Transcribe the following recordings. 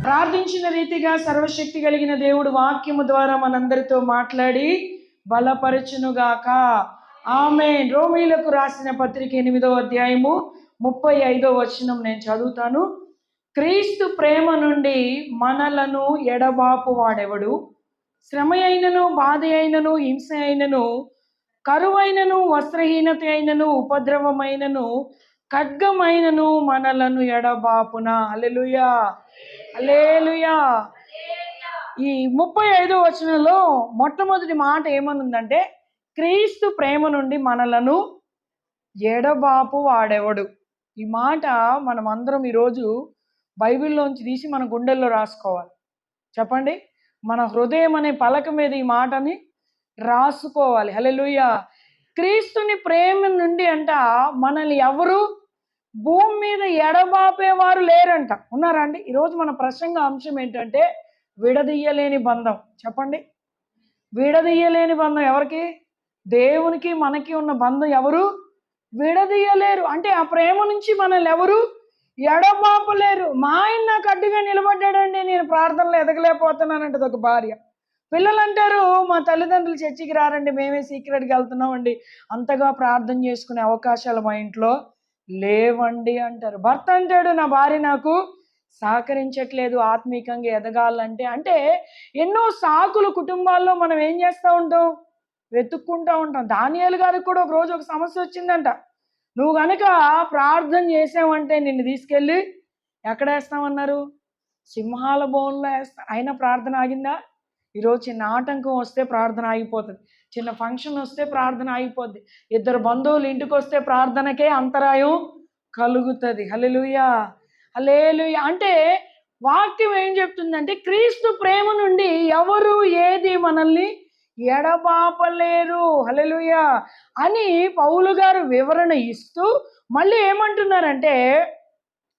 ప్రార్థించిన రీతిగా సర్వశక్తి కలిగిన దేవుడు వాక్యము ద్వారా మనందరితో మాట్లాడి బలపరచునుగాక. ఆమేన్. రోమీయులకు రాసిన పత్రిక 8వ అధ్యాయము 35వ వచనం నేను చదువుతాను. క్రీస్తు ప్రేమ నుండి మనలను ఎడబాపు వాడెవడు? శ్రమ అయినను, బాధ అయినను, హింస అయినను, కరువైనను, వస్త్రహీనత అయినను, ఉపద్రవమైనను, ఖడ్గమైనను మనలను ఎడబాపునా. హల్లెలూయా, హల్లెలూయా. ఈ 35వ వచనంలో మొట్టమొదటి మాట ఏమనుందంటే, క్రీస్తు ప్రేమ నుండి మనలను ఎడబాపు వాడెవడు. ఈ మాట మనం అందరం ఈరోజు బైబిల్లోంచి తీసి మన గుండెల్లో రాసుకోవాలి. చెప్పండి, మన హృదయం అనే పలక మీద ఈ మాటని రాసుకోవాలి. హల్లెలూయా. క్రీస్తుని ప్రేమ నుండి అంట మనల్ని ఎవరు భూమి మీద ఎడబాపేవారు లేరంట. ఉన్నారా అండి? ఈరోజు మన ప్రసంగ అంశం ఏంటంటే విడదీయలేని బంధం. చెప్పండి, విడదీయలేని బంధం ఎవరికి? దేవునికి మనకి ఉన్న బంధం ఎవరు విడదీయలేరు. అంటే ఆ ప్రేమ నుంచి మనల్ని ఎవరు ఎడబాపలేరు. మా ఆయన నాకు అడ్డుగా నిలబడ్డాడండి, నేను ప్రార్థనలో ఎదగలేకపోతున్నానంటది ఒక భార్య. పిల్లలు అంటారు, మా తల్లిదండ్రులు చర్చికి రారండి, మేమే సీక్రెట్గా వెళ్తున్నామండి, అంతగా ప్రార్థన చేసుకునే అవకాశాలు మా ఇంట్లో లేవండి అంటారు. భర్త అంటాడు, నా భార్య నాకు సహకరించట్లేదు ఆత్మీకంగా ఎదగాలంటే. అంటే ఎన్నో సాకులు కుటుంబాల్లో మనం ఏం చేస్తూ ఉంటాం, వెతుక్కుంటూ ఉంటాం. దానియేలు గారికి కూడా ఒక రోజు ఒక సమస్య వచ్చిందంట. నువ్వు కనుక ప్రార్థన చేసావంటే నిన్ను తీసుకెళ్ళి ఎక్కడ వేస్తామన్నారు? సింహాల బోన్లో వేస్తా. అయినా ప్రార్థన ఆగిందా? ఈరోజు చిన్న ఆటంకం వస్తే ప్రార్థన ఆగిపోతుంది, చిన్న ఫంక్షన్ వస్తే ప్రార్థన ఆగిపోద్ది, ఇద్దరు బంధువులు ఇంటికి వస్తే ప్రార్థనకే అంతరాయం కలుగుతుంది. హల్లెలూయా, హల్లెలూయా. అంటే వాక్యం ఏం చెప్తుందంటే, క్రీస్తు ప్రేమ నుండి ఎవరు ఏది మనల్ని ఎడబాపలేరు. హల్లెలూయా అని పౌలు గారు వివరణ ఇస్తూ మళ్ళీ ఏమంటున్నారంటే,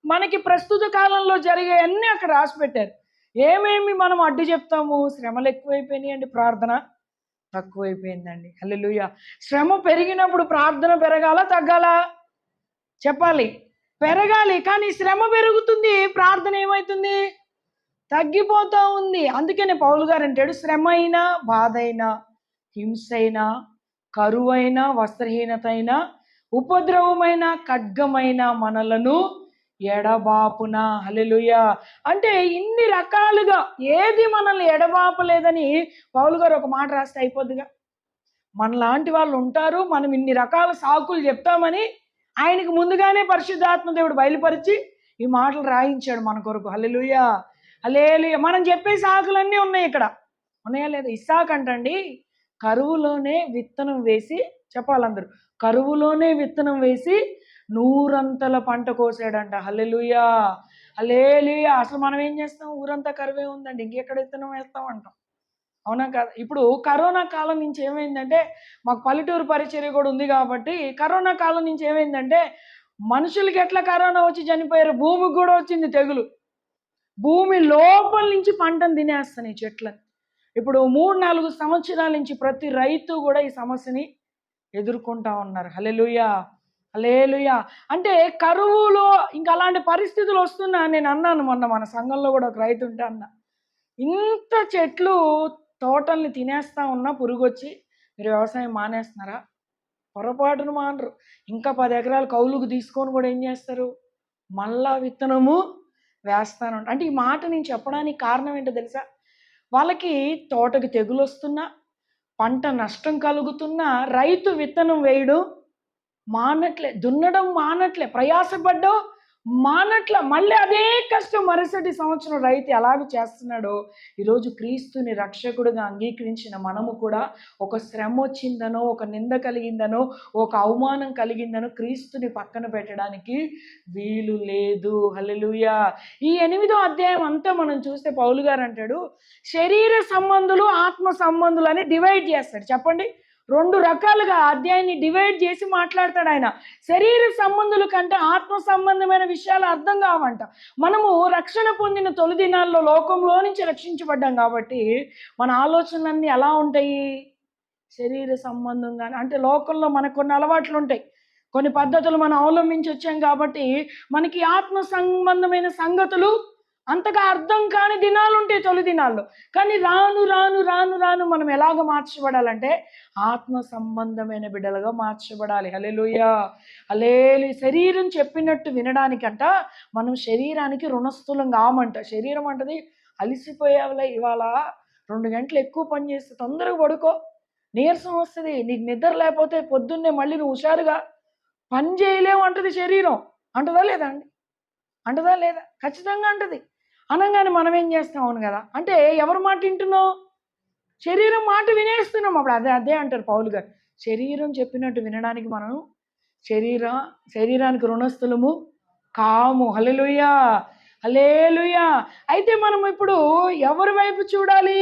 మనకి ప్రస్తుత కాలంలో జరిగే అన్నీ అక్కడ రాసి పెట్టారు. ఏమేమి మనం అడ్డు చెప్తాము? శ్రమలు ఎక్కువైపోయినాయి అండి, ప్రార్థన తక్కువైపోయిందండి. హల్లెలూయా. శ్రమ పెరిగినప్పుడు ప్రార్థన పెరగాల తగ్గాలా? చెప్పాలి, పెరగాలి. కానీ శ్రమ పెరుగుతుంది, ప్రార్థన ఏమవుతుంది? తగ్గిపోతూ ఉంది. అందుకనే పౌలు గారు అంటాడు, శ్రమ అయినా, బాధ అయినా, హింస అయినా, కరువైన, వస్త్రహీనత అయినా, ఉపద్రవమైన, ఖడ్గమైన మనలను ఎడబాపున. హల్లెలూయా. అంటే ఇన్ని రకాలుగా ఏది మనల్ని ఎడబాపలేదని పౌలు గారు ఒక మాట రాస్తే అయిపోద్దిగా. మనలాంటి వాళ్ళు ఉంటారు, మనం ఇన్ని రకాల సాకులు చెప్తామని ఆయనకు ముందుగానే పరిశుద్ధాత్మ దేవుడు బయలుపరిచి ఈ మాటలు రాయించాడు మన కొరకు. హల్లెలూయా, హల్లెలూయా. మనం చెప్పే సాకులన్నీ ఉన్నాయి ఇక్కడ, ఉన్నాయా లేదా? ఇస్సాకు అంటండి, కరువులోనే విత్తనం వేసి, చెప్పాలందరూ, కరువులోనే విత్తనం వేసి 100 పంట కోసాడంట. హల్లెలూయా, హల్లెలూయా. అసలు మనం ఏం చేస్తాం? ఊరంతా కరువే ఉందండి, ఇంకెక్కడ విత్తనం వేస్తాం అంటాం. అవునా కదా? ఇప్పుడు కరోనా కాలం నుంచి ఏమైందంటే, మాకు పల్లెటూరు పరిచర్య కూడా ఉంది కాబట్టి, కరోనా కాలం నుంచి ఏమైందంటే, మనుషులకి ఎట్లా కరోనా వచ్చి చనిపోయారు, భూమికి కూడా వచ్చింది తెగులు. భూమి లోపల నుంచి పంటను తినేస్తున్నాయి చెట్లని. ఇప్పుడు 3-4 సంవత్సరాల నుంచి ప్రతి రైతు కూడా ఈ సమస్యని ఎదుర్కొంటా ఉన్నారు. హల్లెలూయా, హల్లెలూయా. అంటే కరువులో ఇంకా అలాంటి పరిస్థితులు వస్తున్నా, నేను అన్నాను మొన్న మన సంఘంలో కూడా ఒక రైతు ఉంటే అన్న, ఇంత చెట్లు తోటల్ని తినేస్తా ఉన్నా పురుగొచ్చి మీరు వ్యవసాయం మానేస్తున్నారా? పొరపాటున మానరు. ఇంకా 10 ఎకరాలు కౌలుకు తీసుకొని కూడా ఏం చేస్తారు? మళ్ళా విత్తనము వేస్తాను. అంటే ఈ మాట నేను చెప్పడానికి కారణం ఏంటో తెలుసా? వాళ్ళకి తోటకి తెగులు వస్తున్నా, పంట నష్టం కలుగుతున్నా, రైతు విత్తనం వేయడం మానట్లే, దున్నడం మానట్లే, ప్రయాసపడ్డం మానట్ల. మళ్ళీ అదే కష్టం మరుసటి సంవత్సరం రైతు ఎలాగ చేస్తున్నాడో, ఈరోజు క్రీస్తుని రక్షకుడిగా అంగీకరించిన మనము కూడా ఒక శ్రమ వచ్చిందనో, ఒక నింద కలిగిందనో, ఒక అవమానం కలిగిందనో క్రీస్తుని పక్కన పెట్టడానికి వీలు లేదు. హల్లెలూయా. ఈ 8వ అధ్యాయం అంతా మనం చూస్తే పౌలు గారు అంటాడు, శరీర సంబంధులు, ఆత్మ సంబంధులు అని డివైడ్ చేస్తాడు. చెప్పండి, 2 రకాలుగా అధ్యాయాన్ని డివైడ్ చేసి మాట్లాడతాడు ఆయన. శరీర సంబంధుల కంటే ఆత్మ సంబంధమైన విషయాలు అర్థం కావంట. మనము రక్షణ పొందిన తొలి దినాల్లో లోకంలో నుంచి రక్షించబడ్డాం కాబట్టి మన ఆలోచనలన్నీ ఎలా ఉంటాయి? శరీర సంబంధంగానే. అంటే లోకంలో మనకు కొన్ని అలవాట్లు ఉంటాయి, కొన్ని పద్ధతులు మనం అవలంబించి వచ్చాం కాబట్టి మనకి ఆత్మ సంబంధమైన సంగతులు అంతగా అర్థం కాని దినాలు ఉంటాయి తొలి దినాల్లో. కానీ రాను రాను రాను రాను మనం ఎలాగ మార్చబడాలంటే ఆత్మ సంబంధమైన బిడ్డలుగా మార్చబడాలి. హల్లెలూయా, హల్లెలూయా. శరీరం చెప్పినట్టు వినడానికంట మనం శరీరానికి రుణస్థులం కామంట. శరీరం అంటది, అలిసిపోయావులే ఇవాళ 2 గంటలు ఎక్కువ పని చేస్తే తొందరగా పడుకో, నీరసం వస్తుంది, నీకు నిద్ర లేకపోతే పొద్దున్నే మళ్ళీ నువ్వు హుషారుగా పని చేయలేవు అంటది శరీరం. అంటదా లేదా అండి? అంటదా లేదా? ఖచ్చితంగా అంటది. అనగానే మనం ఏం చేస్తాం? అవును కదా. అంటే ఎవరి మాట వింటున్నావు? శరీరం మాట వినేస్తున్నాం. అప్పుడు అదే అదే అంటారు పౌలు గారు, శరీరం చెప్పినట్టు వినడానికి మనం శరీరానికి రుణస్థులము కాము. హల్లెలూయా, హల్లెలూయా. అయితే మనం ఇప్పుడు ఎవరి వైపు చూడాలి?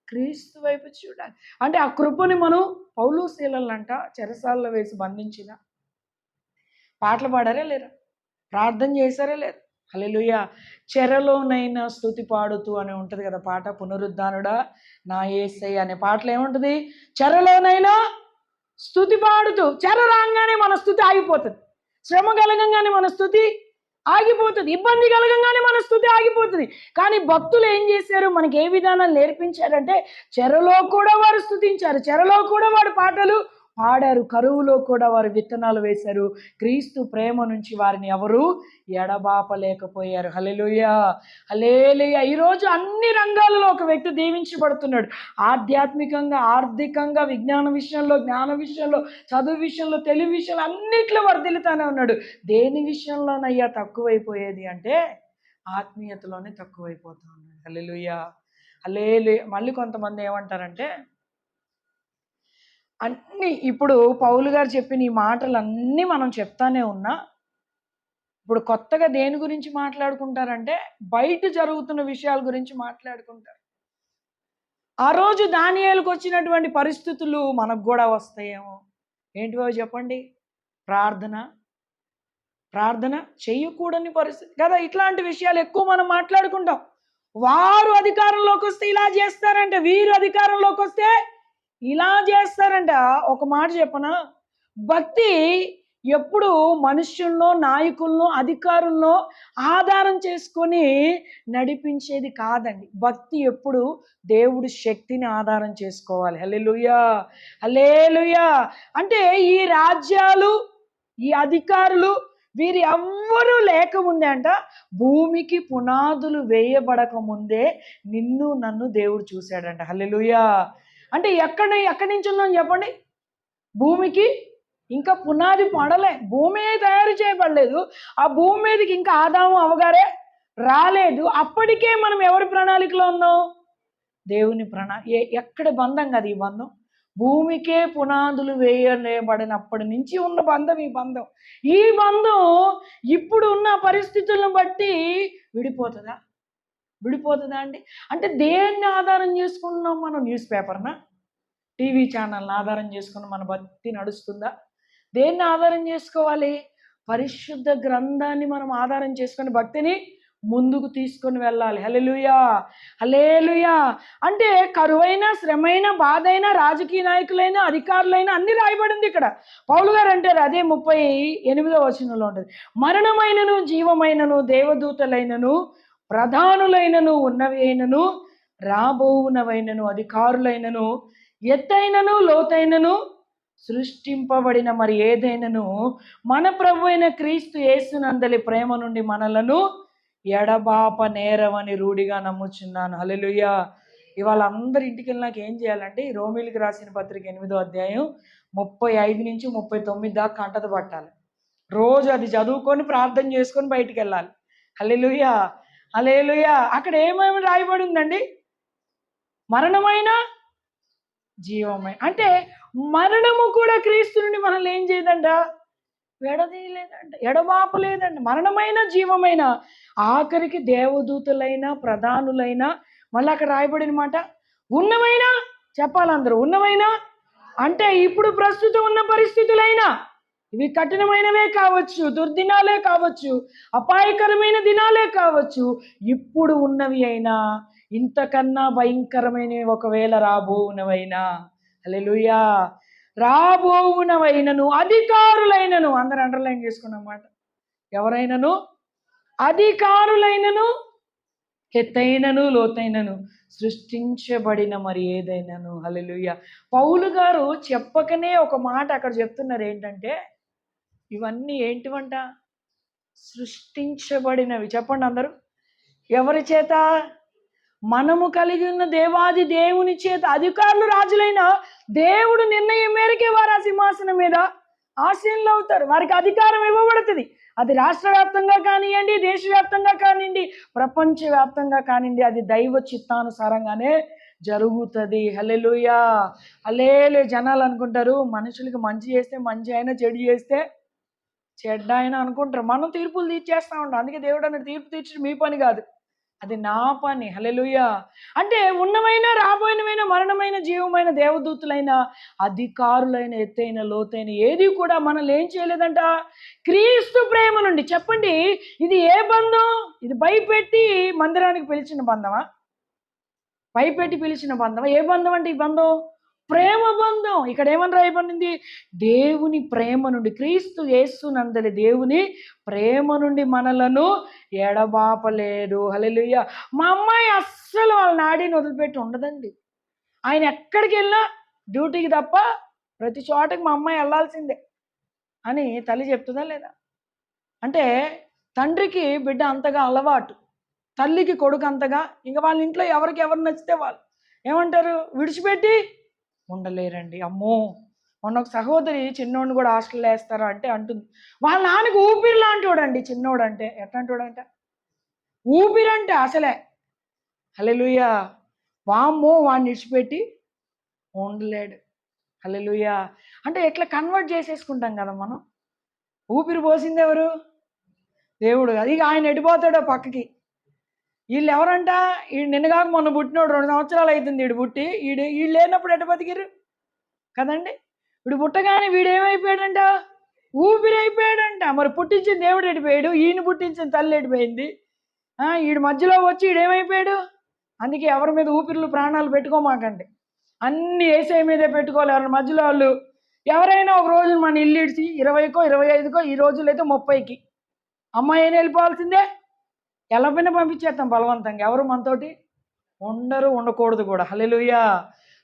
క్రీస్తు వైపు చూడాలి. అంటే ఆ కృపని మనం పౌలు శీలలంట చెరసాల్లో వేసి బంధించిన పాటలు పాడారా లేరా? ప్రార్థన చేశారా లేదా? హల్లెలూయా. చెరలోనైనా స్తుతి పాడుతూ అని ఉంటుంది కదా పాట, పునరుద్ధానుడా నా యేసయ్య అనే పాటలు ఏముంటుంది? చెరలోనైనా స్తుతి పాడుతూ. చెర రాగానే మన స్తుతి ఆగిపోతుంది, శ్రమ కలగంగానే మన స్తుతి ఆగిపోతుంది, ఇబ్బంది కలగంగానే మన స్తుతి ఆగిపోతుంది. కానీ భక్తులు ఏం చేశారు? మనకి ఏ విధానాలు నేర్పించారంటే చెరలో కూడా వారు స్తుతించారు, చెరలో కూడా వారు పాటలు పాడారు, కరువులో కూడా వారు విత్తనాలు వేశారు. క్రీస్తు ప్రేమ నుంచి వారిని ఎవరు ఎడబాపలేకపోయారు. హల్లెలూయా, హల్లెలూయా. ఈరోజు అన్ని రంగాలలో ఒక వ్యక్తి దీవించబడుతున్నాడు. ఆధ్యాత్మికంగా, ఆర్థికంగా, విజ్ఞాన విషయంలో, జ్ఞాన విషయంలో, చదువు విషయంలో, తెలివి విషయంలో అన్నిట్లో వర్ధిల్లుతానే ఉన్నాడు. దేని విషయంలోనయ్యా తక్కువైపోయేది అంటే ఆత్మీయతలోనే తక్కువైపోతా ఉన్నాడు. హల్లెలూయా, హల్లెలూయా. మళ్ళీ కొంతమంది ఏమంటారంటే అన్నీ ఇప్పుడు పౌలు గారు చెప్పిన ఈ మాటలన్నీ మనం చెప్తానే ఉన్నా, ఇప్పుడు కొత్తగా దేని గురించి మాట్లాడుకుంటారంటే బయట జరుగుతున్న విషయాల గురించి మాట్లాడుకుంటారు. ఆ రోజు దానియేలుకు వచ్చినటువంటి పరిస్థితులు మనకు కూడా వస్తాయేమో. ఏంటివో చెప్పండి? ప్రార్థన ప్రార్థన చేయకూడని పరిస్థితి కదా. ఇట్లాంటి విషయాలు ఎక్కువ మనం మాట్లాడుకుంటాం. వారు అధికారంలోకి వస్తే ఇలా చేస్తారంట, వీరు అధికారంలోకి వస్తే ఇలా చేస్తారంట. ఒక మాట చెప్పనా? భక్తి ఎప్పుడు మనుష్యుల్లో, నాయకుల్లో, అధికారుల్లో ఆధారం చేసుకొని నడిపించేది కాదండి. భక్తి ఎప్పుడు దేవుడి శక్తిని ఆధారం చేసుకోవాలి. హల్లెలూయా, హల్లెలూయా. అంటే ఈ రాజ్యాలు, ఈ అధికారులు వీరు ఎవ్వరూ లేకముందే అంట, భూమికి పునాదులు వేయబడక ముందే నిన్ను నన్ను దేవుడు చూశాడంట. హల్లెలూయా. అంటే ఎక్కడి నుంచి ఉందని చెప్పండి? భూమికి ఇంకా పునాది పడలే, భూమి తయారు చేయబడలేదు. ఆ భూమి మీదకి ఇంకా ఆదాము అవ్వగారే రాలేదు. అప్పటికే మనం ఎవరి ప్రణాళికలో ఉన్నాం? దేవుని ఎక్కడ బంధం కదా ఈ బంధం? భూమికే పునాదులు వేయబడినప్పటి నుంచి ఉన్న బంధం ఈ బంధం. ఈ బంధం ఇప్పుడు ఉన్న పరిస్థితులను బట్టి విడిపోతుందా? విడిపోతుందా అండి? అంటే దేన్ని ఆధారం చేసుకుంటున్నాం మనం? న్యూస్ పేపర్నా, టీవీ ఛానల్ని ఆధారం చేసుకుని మన భక్తి నడుస్తుందా? దేన్ని ఆధారం చేసుకోవాలి? పరిశుద్ధ గ్రంథాన్ని మనం ఆధారం చేసుకొని భక్తిని ముందుకు తీసుకొని వెళ్ళాలి. హల్లెలూయా, హల్లెలూయా. అంటే కరువైన, శ్రమైన, బాధైన, రాజకీయ నాయకులైన, అధికారులైన అన్ని రాయబడింది ఇక్కడ. పౌలు గారు అంటారు, అదే 38వ వచనంలో ఉంటుంది, మరణమైనను జీవమైనను దేవదూతలైనను ప్రధానులైనను ఉన్నవి అయినను రాబోవునవైనను అధికారులైనను ఎత్తైనను లోతైనను సృష్టింపబడిన మరి ఏదైనను మన ప్రభు అయిన క్రీస్తు యేసునందలి ప్రేమ నుండి మనలను ఎడబాప నేరమని రూఢిగా నమ్ముచున్నాను. హల్లెలూయా. ఇవాళ అందరి ఇంటికి వెళ్ళినాక ఏం చేయాలంటే ఈ రోమీలకు రాసిన పత్రిక 8వ అధ్యాయం 35 నుంచి 39 దాకా కంటత పట్టాలి. రోజు అది చదువుకొని ప్రార్థన చేసుకొని బయటికి వెళ్ళాలి. హల్లెలూయా, హల్లెలూయా. అక్కడ ఏమేమి రాయబడిందండి? మరణమైన జీవమైన. అంటే మరణము కూడా క్రీస్తు నుండి మనల్ని ఏం చేయదంట? విడదీయలేదంట, ఎడబాపలేదంట. మరణమైన జీవమైన, ఆఖరికి దేవదూతలైన ప్రధానులైన, మళ్ళీ అక్కడ రాయబడిన మాట ఉన్నమైనా, చెప్పాలందరూ ఉన్నమైనా అంటే ఇప్పుడు ప్రస్తుతం ఉన్న పరిస్థితులైనా, ఇవి కఠినమైనవే కావచ్చు, దుర్దినాలే కావచ్చు, అపాయకరమైన దినాలే కావచ్చు, ఇప్పుడు ఉన్నవి అయినా, ఇంతకన్నా భయంకరమైనవి ఒకవేళ రాబోవునవైనా, హల్లెలూయా, రాబోవునవైనను అధికారులైనను, అందరు అండర్లైన్ చేసుకున్నమాట, ఎవరైనను అధికారులైనను ఎత్తైనను లోతైనను సృష్టించబడిన మరి ఏదైనాను. హల్లెలూయా. పౌలు గారు చెప్పకనే ఒక మాట అక్కడ చెప్తున్నారు. ఏంటంటే ఇవన్నీ ఏంటివంట? సృష్టించబడినవి. చెప్పండి అందరూ. ఎవరి చేత? మనము కలిగి ఉన్న దేవాది దేవుని చేత. అధికారులు రాజులైన దేవుడు నిర్ణయం మేరకే వారు ఆ సింహాసనం మీద ఆసీనులు అవుతారు. వారికి అధికారం ఇవ్వబడుతుంది. అది రాష్ట్ర వ్యాప్తంగా కానివ్వండి, దేశవ్యాప్తంగా కానివ్వండి, ప్రపంచవ్యాప్తంగా కానివ్వండి, అది దైవ చిత్తానుసారంగానే జరుగుతుంది. హల్లెలూయా. హల్లెలూయా. జనాలు అనుకుంటారు మనుషులకి మంచి చేస్తే మంచి అయినా, చెడు చేస్తే చెడ్డ అయినా అనుకుంటారు. మనం తీర్పులు తీర్చేస్తా ఉంటాం. అందుకే దేవుడు అన్నాడు, తీర్పు తీర్చడం మీ పని కాదు, అది నా పని. హల్లెలూయా. అంటే ఉన్నమైన, రాబోయినమైన, మరణమైన, జీవమైన, దేవదూతులైన, అధికారులైన, ఎత్తైన, లోతైన ఏది కూడా మనల్ని ఏం చేయలేదంట? క్రీస్తు ప్రేమ నుండి. చెప్పండి, ఇది ఏ బంధం? ఇది భయపెట్టి మందిరానికి పిలిచిన బంధమా? భయపెట్టి పిలిచిన బంధమా? ఏ బంధం అంటే ఈ బంధం? ప్రేమ బంధం. ఇక్కడ ఏమని రాయబడింది? దేవుని ప్రేమ నుండి, క్రీస్తు యేసునందలి దేవుని ప్రేమ నుండి మనలను ఎడబాపలేదు. హల్లెలూయా. మా అమ్మాయి అస్సలు వాళ్ళ నాడీని వదిలిపెట్టి ఉండదండి. ఆయన ఎక్కడికి వెళ్ళినా డ్యూటీకి తప్ప ప్రతి చోటకి మా అమ్మాయి వెళ్ళాల్సిందే అని తల్లి చెప్తుందా లేదా? అంటే తండ్రికి బిడ్డ అంతగా అలవాటు, తల్లికి కొడుకు అంతగా. ఇంకా వాళ్ళ ఇంట్లో ఎవరికి ఎవరు నచ్చితే వాళ్ళు ఏమంటారు? విడిచిపెట్టి ఉండలేరండి. అమ్మో, మొన్న ఒక సహోదరి చిన్నోడిని కూడా హాస్టల్లో వేస్తారా అంటే అంటుంది, వాళ్ళ నాన్నకి ఊపిరి లాంటివాడండి చిన్నోడు. అంటే ఎట్లాంటివాడంట? ఊపిరంట అసలే. హల్లెలూయా. వామ్మో, వాడిని విడిచిపెట్టి ఉండలేడు. హల్లెలూయా. అంటే ఎట్లా కన్వర్ట్ చేసేసుకుంటాం కదా మనం. ఊపిరి పోసింది ఎవరు? దేవుడు. అది ఇక ఆయన ఎడిపోతాడో పక్కకి. వీళ్ళు ఎవరంట? ఈడు నిన్నగాక మొన్న పుట్టినోడు, 2 సంవత్సరాలు అవుతుంది వీడు పుట్టి. వీళ్ళు లేనప్పుడు ఎట్ట బతికిరు కదండి. వీడు పుట్టగానే వీడేమైపోయాడంట? ఊపిరి అయిపోయాడంట. మరి పుట్టించిన దేవుడు ఎడిపోయాడు, ఈయన పుట్టించిన తల్లి ఎడిపోయింది. వీడి మధ్యలో వచ్చి ఈడేమైపోయాడు. అందుకే ఎవరి మీద ఊపిరిలు ప్రాణాలు పెట్టుకోమాకండి. అన్ని ఏసై మీదే పెట్టుకోవాలి. ఎవరి మధ్యలో వాళ్ళు ఎవరైనా ఒక రోజు మన ఇల్లు ఇడిచి 20కో 25కో, ఈ రోజుల్లో అయితే 30కి అమ్మాయి అయినా వెళ్ళిపోవాల్సిందే. ఎలా పైన పంపించేస్తాం బలవంతంగా. ఎవరు మనతోటి ఉండరు, ఉండకూడదు కూడా. హల్లెలూయా.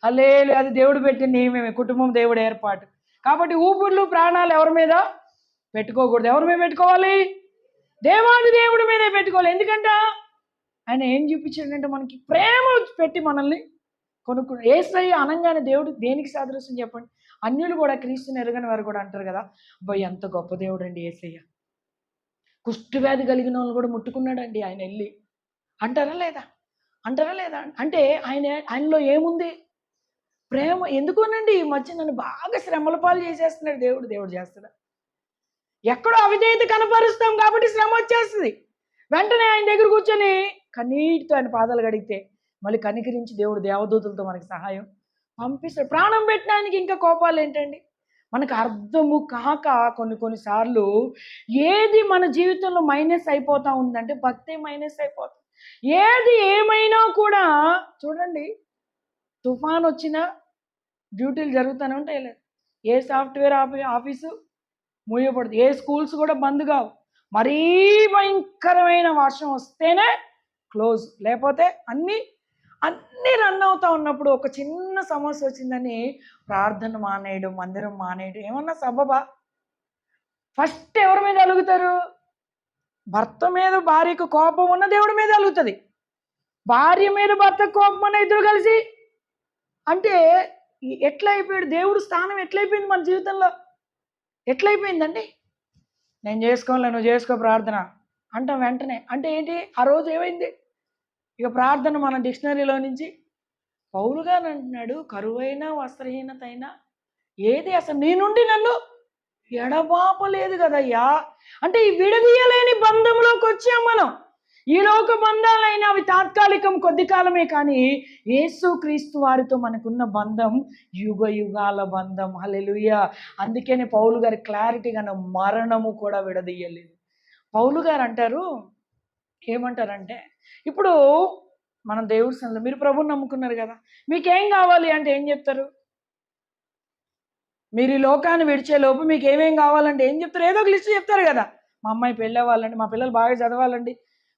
హల్లెలూయా. అది దేవుడు పెట్టిన నియమమే. కుటుంబం దేవుడు ఏర్పాటు. కాబట్టి ఊపిర్లు ప్రాణాలు ఎవరి మీద పెట్టుకోకూడదు. ఎవరి మీద పెట్టుకోవాలి? దేవాది దేవుడి మీదే పెట్టుకోవాలి. ఎందుకంట ఆయన ఏం చూపించాడంటే మనకి ప్రేమ పెట్టి మనల్ని కొనుక్కున్నాడు. యేసయ్య అనంగానే దేవుడు దేనికి సాదృశ్యం చెప్పండి? అన్యులు కూడా క్రీస్తుని ఎరగని వారు కూడా అంటారు కదా, అబ్బాయి ఎంత గొప్ప దేవుడు అండి యేసయ్య. కుష్ఠవ్యాధి కలిగిన వాళ్ళు కూడా ముట్టుకున్నాడండి ఆయన వెళ్ళి. అంటారా లేదా? అంటారా లేదా? అంటే ఆయనలో ఏముంది? ప్రేమ. ఎందుకోనండి ఈ మధ్య నన్ను బాగా శ్రమల పాలు చేసేస్తున్నాడు దేవుడు. దేవుడు చేస్తాడా? ఎక్కడో అవిధేయత కనపరుస్తాం కాబట్టి శ్రమ వచ్చేస్తుంది. వెంటనే ఆయన దగ్గర కూర్చొని కన్నీటితో ఆయన పాదాలు కడిగితే మళ్ళీ కనికరించి దేవుడు దేవదూతలతో మనకి సహాయం పంపిస్తాడు. ప్రాణం పెట్టడానికి ఇంకా కోపాలు ఏంటండి? మనకు అర్థము కాక కొన్నిసార్లు ఏది మన జీవితంలో మైనస్ అయిపోతా ఉందంటే భక్తి మైనస్ అయిపోతుంది. ఏది ఏమైనా కూడా చూడండి, తుఫాన్ వచ్చినా డ్యూటీలు జరుగుతూనే ఉంటాయి. లేదు, ఏ సాఫ్ట్వేర్ ఆఫీసు మూయబడుతుంది, ఏ స్కూల్స్ కూడా బంద్ కావు. మరీ భయంకరమైన వర్షం వస్తేనే క్లోజ్, లేకపోతే అన్నీ రన్ అవుతా ఉన్నప్పుడు ఒక చిన్న సమస్య వచ్చిందని ప్రార్థన మానేయడం, మందిరం మానేయడం ఏమన్నా సబబా? ఫస్ట్ ఎవరి మీద అలుగుతారు? భర్త మీద భార్యకు కోపం ఉన్న దేవుడి మీద అలుగుతుంది. భార్య మీద భర్త కోపం ఉన్న ఇద్దరు కలిసి అంటే ఎట్లా అయిపోయాడు? దేవుడు స్థానం ఎట్లయిపోయింది మన జీవితంలో? ఎట్లయిపోయిందండి? నేను చేసుకోలే, నువ్వు చేసుకో ప్రార్థన అంటాం వెంటనే. అంటే ఏంటి? ఆ రోజు ఏమైంది? ఇక ప్రార్థన మన డిక్షనరీలో నుంచి పౌలు గారు అంటున్నాడు, కరువైన వస్త్రహీనత అయినా ఏది అసలు నీ నుండి నన్ను ఎడబాపలేదు కదయ్యా. అంటే ఈ విడదీయలేని బంధంలోకి వచ్చాం మనం. ఈ లోక బంధాలైనా అవి తాత్కాలికం, కొద్ది కాలమే. కానీ యేసుక్రీస్తు వారితో మనకున్న బంధం యుగ యుగాల బంధం. హల్లెలూయా. అందుకనే పౌలు గారి క్లారిటీగా మరణము కూడా విడదీయలేదు. పౌలు గారు అంటారు, ఏమంటారంటే, ఇప్పుడు మనం దేవుడి సన్నిధిలో మీరు ప్రభువుని నమ్ముకున్నారు కదా, మీకేం కావాలి అంటే ఏం చెప్తారు? మీరు ఈ లోకాన్ని విడిచే లోపు మీకు ఏమేం కావాలంటే ఏం చెప్తారు? ఏదో ఒక లిస్ట్ చెప్తారు కదా. మా అమ్మాయి పెళ్ళి అవ్వాలండి, మా పిల్లలు బాగా చదవాలండి,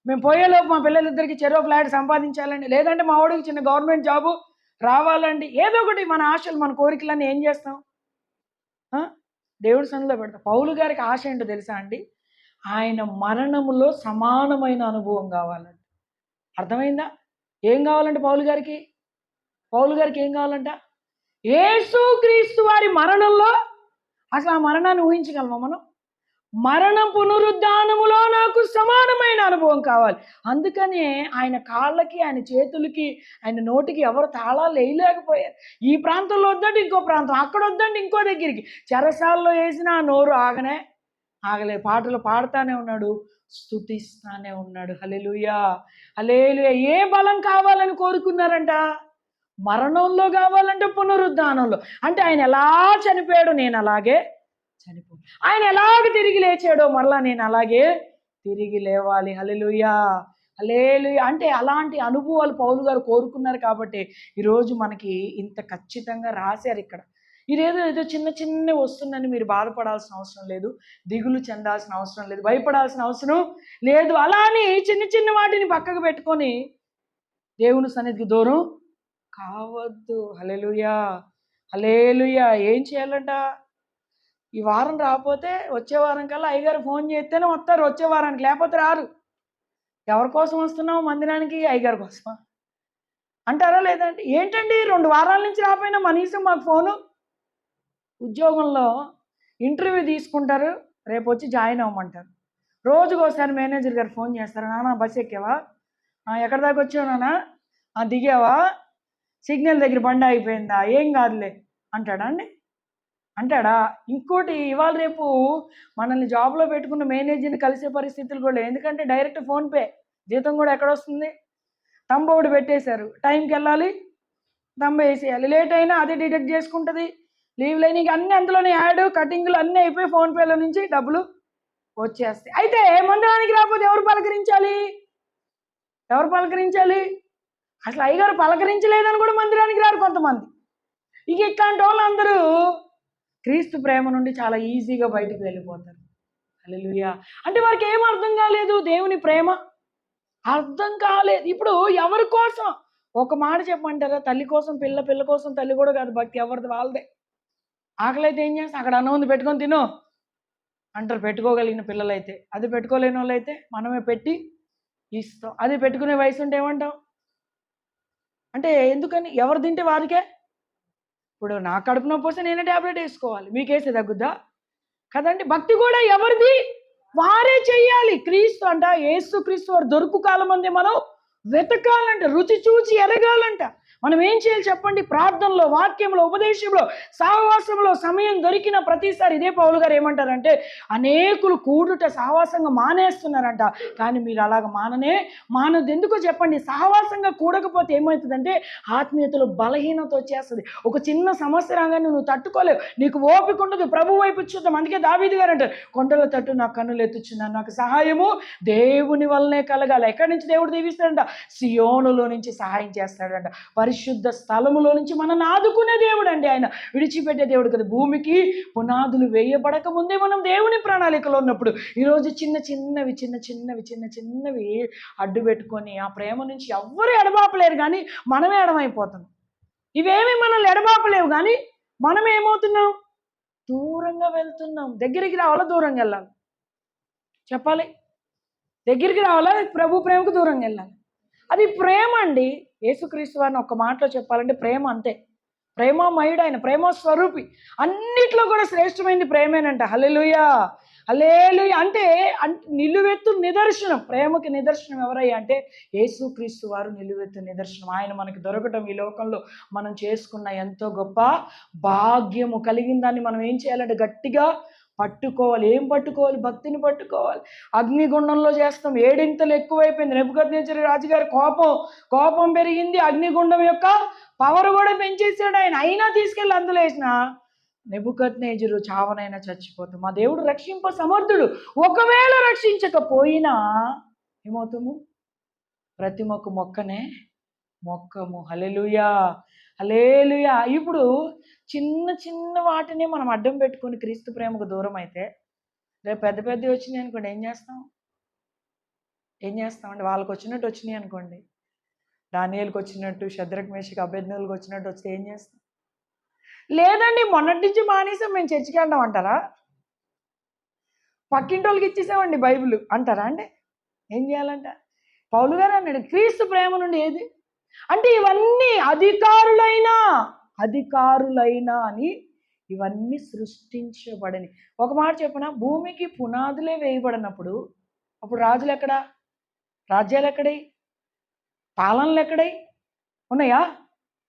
మేము పోయేలోపు మా పిల్లలిద్దరికి చెరో ఫ్లాట్ సంపాదించాలండి, లేదంటే మా వాడికి చిన్న గవర్నమెంట్ జాబు రావాలండి, ఏదో ఒకటి మన ఆశలు మన కోరికలన్నీ ఏం చేస్తాం, దేవుడి సన్నిధిలో పెడతాం. పౌలు గారికి ఆశ ఏంటో తెలుసా అండి? ఆయన మరణములో సమానమైన అనుభవం కావాలంట. అర్థమైందా? ఏం కావాలంటే పౌలు గారికి ఏం కావాలంట? యేసుక్రీస్తు వారి మరణంలో, అసలు ఆ మరణాన్ని ఊహించగలమా మనం? మరణం పునరుద్ధానములో నాకు సమానమైన అనుభవం కావాలి. అందుకనే ఆయన కాళ్ళకి, ఆయన చేతులకి, ఆయన నోటికి ఎవరు తాళాలు వేయలేకపోయారు. ఈ ప్రాంతంలో వద్దంటే ఇంకో ప్రాంతం, అక్కడ వద్దంటే ఇంకో దగ్గరికి, చెరసాల్లో వేసినా నోరు ఆగలేదు. పాటలు పాడుతానే ఉన్నాడు, స్తుతిస్తానే ఉన్నాడు. హల్లెలూయా, హల్లెలూయా. ఏ బలం కావాలని కోరుకున్నారంట? మరణంలో కావాలంటే పునరుద్ధానంలో. అంటే ఆయన ఎలా చనిపోయాడు, నేను అలాగే చనిపో. ఆయన ఎలాగ తిరిగి లేచాడో మరలా నేను అలాగే తిరిగి లేవాలి. హల్లెలూయా, హల్లెలూయా. అంటే అలాంటి అనుభవాలు పౌలు గారు కోరుకున్నారు కాబట్టి ఈరోజు మనకి ఇంత ఖచ్చితంగా రాశారు ఇక్కడ. ఏదో చిన్న చిన్న వస్తుందని మీరు బాధపడాల్సిన అవసరం లేదు, దిగులు చెందాల్సిన అవసరం లేదు, భయపడాల్సిన అవసరం లేదు. అలా అని చిన్న చిన్న వాటిని పక్కకు పెట్టుకొని దేవుని సన్నిధికి దూరం కావద్దు. హల్లెలూయా, హల్లెలూయా. ఏం చేయాలంట? ఈ వారం రాకపోతే వచ్చే వారం కల్లా అయ్యగారు ఫోన్ చేస్తేనే వస్తారు, వచ్చే వారానికి, లేకపోతే రారు. ఎవరి కోసం వస్తున్నావు మందిరానికి? అయ్యగారి కోసమా అంటారా? లేదంటే ఏంటండి 2 వారాల నుంచి రాపోయినా కనీసం మాకు ఫోను. ఉద్యోగంలో ఇంటర్వ్యూ తీసుకుంటారు, రేపు వచ్చి జాయిన్ అవ్వమంటారు. రోజుకోసారి మేనేజర్ గారు ఫోన్ చేస్తారు, నాన్న బస్సు ఎక్కావా, ఎక్కడి దాకా వచ్చావు నాన్న, దిగావా, సిగ్నల్ దగ్గర బండి అయిపోయిందా, ఏం కాదులే అంటాడా అండి? అంటాడా? ఇంకోటి, ఇవాళ రేపు మనల్ని జాబ్లో పెట్టుకున్న మేనేజర్ని కలిసే పరిస్థితులు కూడా, ఎందుకంటే డైరెక్ట్ ఫోన్పే, జీతం కూడా ఎక్కడొస్తుంది, తంబోడు పెట్టేశారు, టైంకి వెళ్ళాలి, తంబ వేసేయాలి, లేట్ అయినా అది డిడక్ట్ చేసుకుంటుంది, లీవ్ లైనింగ్ అన్నీ అందులోనే యాడ్, కటింగ్లు అన్నీ అయిపోయి ఫోన్పేలో నుంచి డబ్బులు వచ్చేస్తాయి. అయితే మందిరానికి రాకపోతే ఎవరు పలకరించాలి? అసలు అయ్యగారు పలకరించలేదని కూడా మందిరానికి రారు కొంతమంది. ఇక ఇట్లాంటి వాళ్ళందరూ క్రీస్తు ప్రేమ నుండి చాలా ఈజీగా బయటకు వెళ్ళిపోతారు. హల్లెలూయా. అంటే వారికి ఏం అర్థం కాలేదు, దేవుని ప్రేమ అర్థం కాలేదు. ఇప్పుడు ఎవరి కోసం, ఒక మాట చెప్పమంటారా? తల్లి కోసం పిల్ల, పిల్ల కోసం తల్లి కూడా కాదు భక్తి, ఎవరిది వాళ్ళదే. ఆకలి అయితే ఏం చేస్తాం? అక్కడ అన్నం ఉంది పెట్టుకొని తిను అంటారు పెట్టుకోగలిగిన పిల్లలైతే. అది పెట్టుకోలేని వాళ్ళైతే మనమే పెట్టి ఇస్తాం. అది పెట్టుకునే వయసు ఉంటే ఏమంటాం? అంటే ఎందుకని? ఎవరు తింటే వారికే. ఇప్పుడు నా కడుపు నొప్పి వస్తే నేనే ట్యాబ్లెట్ వేసుకోవాలి, మీకేసే తగ్గుద్దా? కదండి. భక్తి కూడా ఎవరిది వారే చెయ్యాలి. క్రీస్తు అంట, యేసు క్రీస్తు వారు దొరుకు కాలం అందే మనం వెతకాలంట, రుచి చూచి ఎరగాలంట. మనం ఏం చేయాలి చెప్పండి? ప్రార్థనలో, వాక్యంలో, ఉపదేశంలో, సహవాసంలో సమయం దొరికిన ప్రతిసారి ఇదే పౌలు గారు ఏమంటారంటే, అనేకులు కూడుట సహవాసంగా మానేస్తున్నారంట. కానీ మీరు అలాగ మానదు. ఎందుకో చెప్పండి? సహవాసంగా కూడకపోతే ఏమవుతుందంటే ఆత్మీయతలో బలహీనత వచ్చేస్తుంది. ఒక చిన్న సమస్య రాగానే నువ్వు తట్టుకోలేవు, నీకు ఓపిక ఉండదు, ప్రభు వైపు చూద్దాం. అందుకే దావీదు గారు అంటారు, కొండల తట్టు నా కన్నులు ఎత్తుచున్నాను, నాకు సహాయము దేవుని వల్లనే కలగాలి. ఎక్కడి నుంచి దేవుడు దీవిస్తాడంట? సియోనులో నుంచి సహాయం చేస్తాడంట. పరిశుద్ధ స్థలములో నుంచి మనల్ని ఆదుకునే దేవుడు అండి ఆయన, విడిచిపెట్టే దేవుడు కదా. భూమికి పునాదులు వేయబడక ముందే మనం దేవుని ప్రణాళికలో ఉన్నప్పుడు ఈరోజు చిన్న చిన్నవి అడ్డు పెట్టుకొని ఆ ప్రేమ నుంచి ఎవ్వరు ఎడబాపలేరు, కానీ మనమే ఎడమైపోతున్నాం. ఇవేమి మనల్ని ఎడబాపలేవు, కానీ మనం ఏమవుతున్నాం? దూరంగా వెళ్తున్నాం. దగ్గరికి రావాలా, దూరంగా వెళ్ళాలి? చెప్పాలి. దగ్గరికి రావాలా, ప్రభు ప్రేమకు దూరంగా వెళ్ళాలి? అది ప్రేమ అండి. యేసుక్రీస్తు వారిని ఒక్క మాటలో చెప్పాలంటే ప్రేమ అంతే. ప్రేమమయుడు ఆయన, ప్రేమ స్వరూపి. అన్నిట్లో కూడా శ్రేష్టమైనది ప్రేమేనంట. హల్లెలూయా, హల్లెలూయా. అంటే నిలువెత్తు నిదర్శనం, ప్రేమకి నిదర్శనం ఎవరయ్యా అంటే యేసుక్రీస్తు వారు నిలువెత్తు నిదర్శనం. ఆయన మనకి దొరకటం ఈ లోకంలో మనం చేసుకున్న ఎంతో గొప్ప భాగ్యము. కలిగిన దాన్ని మనం ఏం చేయాలంటే గట్టిగా పట్టుకోవాలి. ఏం పట్టుకోవాలి? భక్తిని పట్టుకోవాలి. అగ్నిగుండంలో చేస్తాం, ఏడింతలు ఎక్కువైపోయింది. నెబుకద్నెజరు రాజుగారి కోపం పెరిగింది, అగ్నిగుండం యొక్క పవర్ కూడా పెంచేసాడు ఆయన. అయినా తీసుకెళ్ళి అందులో వేసిన నెబుకద్నెజరు చావనైనా చచ్చిపోతాం. మా దేవుడు రక్షింప సమర్థుడు. ఒకవేళ రక్షించకపోయినా ఏమవుతాము? ప్రతి మొక్కనే మొక్కము. హల్లెలూయా, హల్లెలూయా. ఇప్పుడు చిన్న వాటిని మనం అడ్డం పెట్టుకొని క్రీస్తు ప్రేమకు దూరం అయితే రేపు పెద్దవి వచ్చినాయి అనుకోండి, ఏం చేస్తాం? ఏం చేస్తామండి? వాళ్ళకి వచ్చినట్టు వచ్చినాయి అనుకోండి, దానియేలుకి వచ్చినట్టు, షద్రక్ మేషక్ అబేద్నెగోకి వచ్చినట్టు వస్తే ఏం చేస్తాం? లేదండి మొన్నటి నుంచి మానేసాం మేము చర్చికి వెళ్దాం అంటారా? పక్కింటి వాళ్ళకి ఇచ్చేసామండి బైబిల్ అంటారా అండి? ఏం చేయాలంట? పౌలు గారు అన్నాడు, క్రీస్తు ప్రేమ నుండి ఏది అంటే ఇవన్నీ అధికారులైనా అని ఇవన్నీ సృష్టించబడని. ఒక మాట చెప్పనా, భూమికి పునాదులే వేయబడినప్పుడు అప్పుడు రాజులు ఎక్కడా, రాజ్యాలు ఎక్కడై, పాలనలు ఎక్కడై ఉన్నాయా?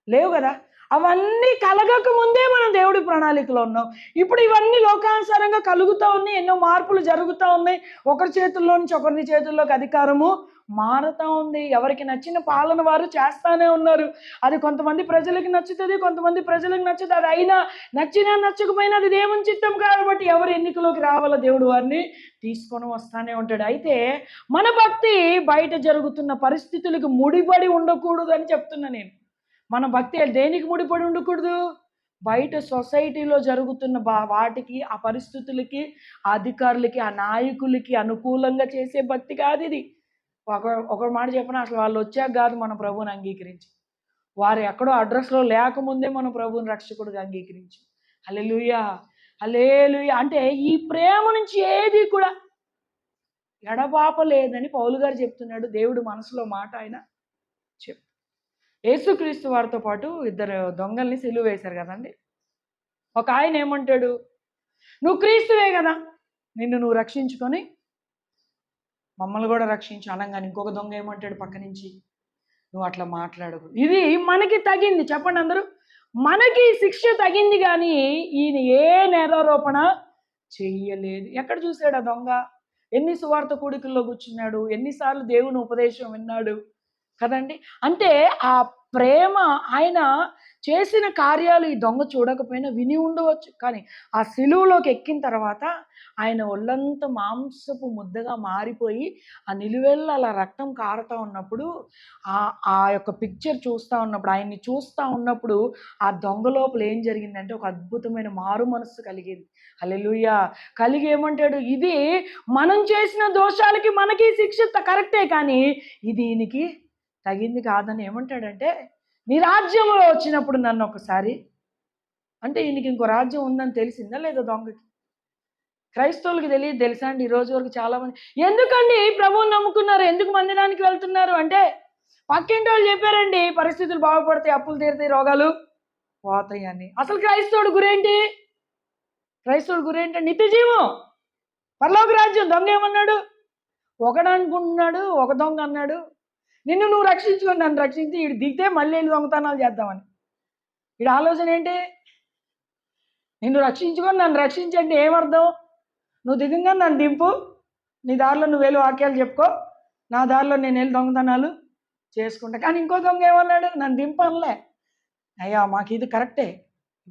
లేవు కదా. అవన్నీ కలగక ముందే మనం దేవుడి ప్రణాళికలో ఉన్నాం. ఇప్పుడు ఇవన్నీ లోకానుసారంగా కలుగుతూ ఉన్నాయి, ఎన్నో మార్పులు జరుగుతూ ఉన్నాయి. ఒకరి చేతుల్లో నుంచి ఒకరి చేతుల్లోకి అధికారము మారుతూ ఉంది. ఎవరికి నచ్చిన పాలన వారు చేస్తానే ఉన్నారు. అది కొంతమంది ప్రజలకి నచ్చుతుంది, కొంతమంది ప్రజలకు నచ్చుతుంది. అది అయినా నచ్చినా నచ్చకపోయినా అది దేవుని చిత్తం కాబట్టి ఎవరు ఎన్నికలోకి రావాలో దేవుడు వారిని తీసుకొని వస్తానే ఉంటాడు. అయితే మన భక్తి బయట జరుగుతున్న పరిస్థితులకు ముడిపడి ఉండకూడదు అని చెప్తున్నా నేను. మన భక్తి దేనికి ముడిపడి ఉండకూడదు? బయట సొసైటీలో జరుగుతున్న వాటికి, ఆ పరిస్థితులకి, ఆ అధికారులకి, ఆ నాయకులకి అనుకూలంగా చేసే భక్తి కాదు ఇది. ఒక మాట చెప్పిన, అసలు వాళ్ళు వచ్చాక కాదు మన ప్రభువుని అంగీకరించి, వారు ఎక్కడో అడ్రస్లో లేకముందే మన ప్రభువుని రక్షకుడిగా అంగీకరించి. హల్లెలూయా, హల్లెలూయా. అంటే ఈ ప్రేమ నుంచి ఏది కూడా ఎడబాప లేదని పౌలు గారు చెప్తున్నాడు. దేవుడు మనసులో మాట ఆయన చెప్పు. యేసుక్రీస్తు వారితో పాటు ఇద్దరు దొంగల్ని సిలువ వేశారు కదండి. ఒక ఆయన ఏమంటాడు, నువ్వు క్రీస్తువే కదా, నిన్ను నువ్వు రక్షించుకొని మమ్మల్ని కూడా రక్షించు అనగానే ఇంకొక దొంగ ఏమంటాడు పక్క నుంచి, నువ్వు అట్లా మాట్లాడకు. ఇది మనకి తగింది. చెప్పండి అందరూ, మనకి శిక్ష తగింది కానీ ఈయన ఏ నేరారోపణ చెయ్యలేదు. ఎక్కడ చూశాడు ఆ దొంగ? ఎన్ని సువార్త కూడికల్లో కూర్చున్నాడు, ఎన్నిసార్లు దేవుని ఉపదేశం విన్నాడు కదండి. అంటే ఆ ప్రేమ, ఆయన చేసిన కార్యాలు ఈ దొంగ చూడకపోయినా విని ఉండవచ్చు. కానీ ఆ సిలువలోకి ఎక్కిన తర్వాత ఆయన ఒళ్ళంతా మాంసపు ముద్దగా మారిపోయి ఆ నిలువెల్ల అలా రక్తం కారుతూ ఉన్నప్పుడు, ఆ యొక్క పిక్చర్ చూస్తూ ఉన్నప్పుడు, ఆయన్ని చూస్తూ ఉన్నప్పుడు ఆ దొంగ లోపల ఏం జరిగిందంటే ఒక అద్భుతమైన మారు మనస్సు కలిగింది. హల్లెలూయా. కలిగి ఏమంటాడు, ఇది మనం చేసిన దోషాలకి మనకి శిక్ష కరెక్టే కానీ ఇది ఈయనకి తగింది కాదని ఏమంటాడంటే, నీ రాజ్యంలో వచ్చినప్పుడు నన్ను ఒకసారి, అంటే ఈయనకి ఇంకో రాజ్యం ఉందని తెలిసిందా లేదా దొంగకి? క్రైస్తవులకి తెలియదు తెలుసా అండి? ఈ రోజు వరకు చాలామంది ఎందుకండి ప్రభువుని నమ్ముకున్నారు, ఎందుకు మందిరానికి వెళ్తున్నారు అంటే, పక్కింటి వాళ్ళు చెప్పారండి పరిస్థితులు బాగుపడతాయి, అప్పులు తీరుతాయి, రోగాలు పోతాయి అని. అసలు క్రైస్తవుడు గురేంటి? క్రైస్తవుడు గురేంటి? నిత్య జీవం, పరలోక రాజ్యం. దొంగ ఏమన్నాడు? ఒకడు అనుకుంటున్నాడు, ఒక దొంగ అన్నాడు, నిన్ను నువ్వు రక్షించుకొని నన్ను రక్షించి వీడు దిగితే మళ్ళీ వెళ్ళి దొంగతనాలు చేద్దామని. వీడి ఆలోచన ఏంటి? నిన్ను రక్షించుకొని నన్ను రక్షించండి ఏమర్థం? నువ్వు దిగంగా నన్ను దింపు, నీ దారిలో నువ్వు వెళ్ళి వాక్యాలు చెప్పుకో, నా దారిలో నేను వెళ్ళి దొంగతనాలు చేసుకుంటా. కానీ ఇంకో దొంగ ఏమన్నాడు? నన్ను దింపనులే, అయ్యా మాకు ఇది కరెక్టే,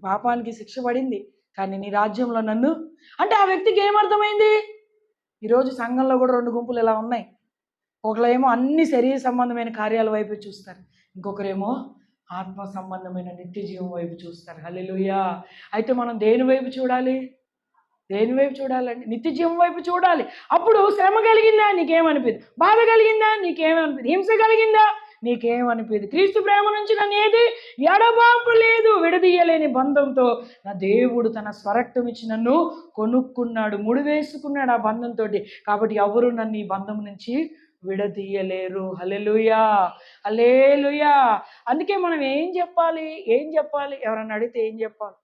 పాపానికి శిక్ష పడింది, కానీ నీ రాజ్యంలో నన్ను. అంటే ఆ వ్యక్తికి ఏమర్థమైంది? ఈరోజు సంఘంలో కూడా రెండు గుంపులు ఇలా ఉన్నాయి. ఒకరేమో అన్ని శరీర సంబంధమైన కార్యాల వైపు చూస్తారు, ఇంకొకరేమో ఆత్మ సంబంధమైన నిత్య జీవం వైపు చూస్తారు. హల్లెలూయా. అయితే మనం దేని వైపు చూడాలి? దేని వైపు చూడాలండి? నిత్య జీవం వైపు చూడాలి. అప్పుడు శ్రమ కలిగిందా నీకేమనిపిదు, బాధ కలిగిందా నీకేమనిపిదు, హింస కలిగిందా నీకేమనిపిదు. క్రీస్తు ప్రేమ నుంచి నన్ను ఏది ఎడబాపు లేదు, విడదీయలేని బంధంతో నా దేవుడు తన స్వరక్తం ఇచ్చి నన్ను కొనుక్కున్నాడు, ముడివేసుకున్నాడు ఆ బంధంతో. కాబట్టి ఎవరు నన్ను ఈ బంధం నుంచి విడదీయలేరు. హల్లెలూయా, హల్లెలూయా. అందుకే మనం ఏం చెప్పాలి? ఎవరన్నా అడిగితే ఏం చెప్పాలి?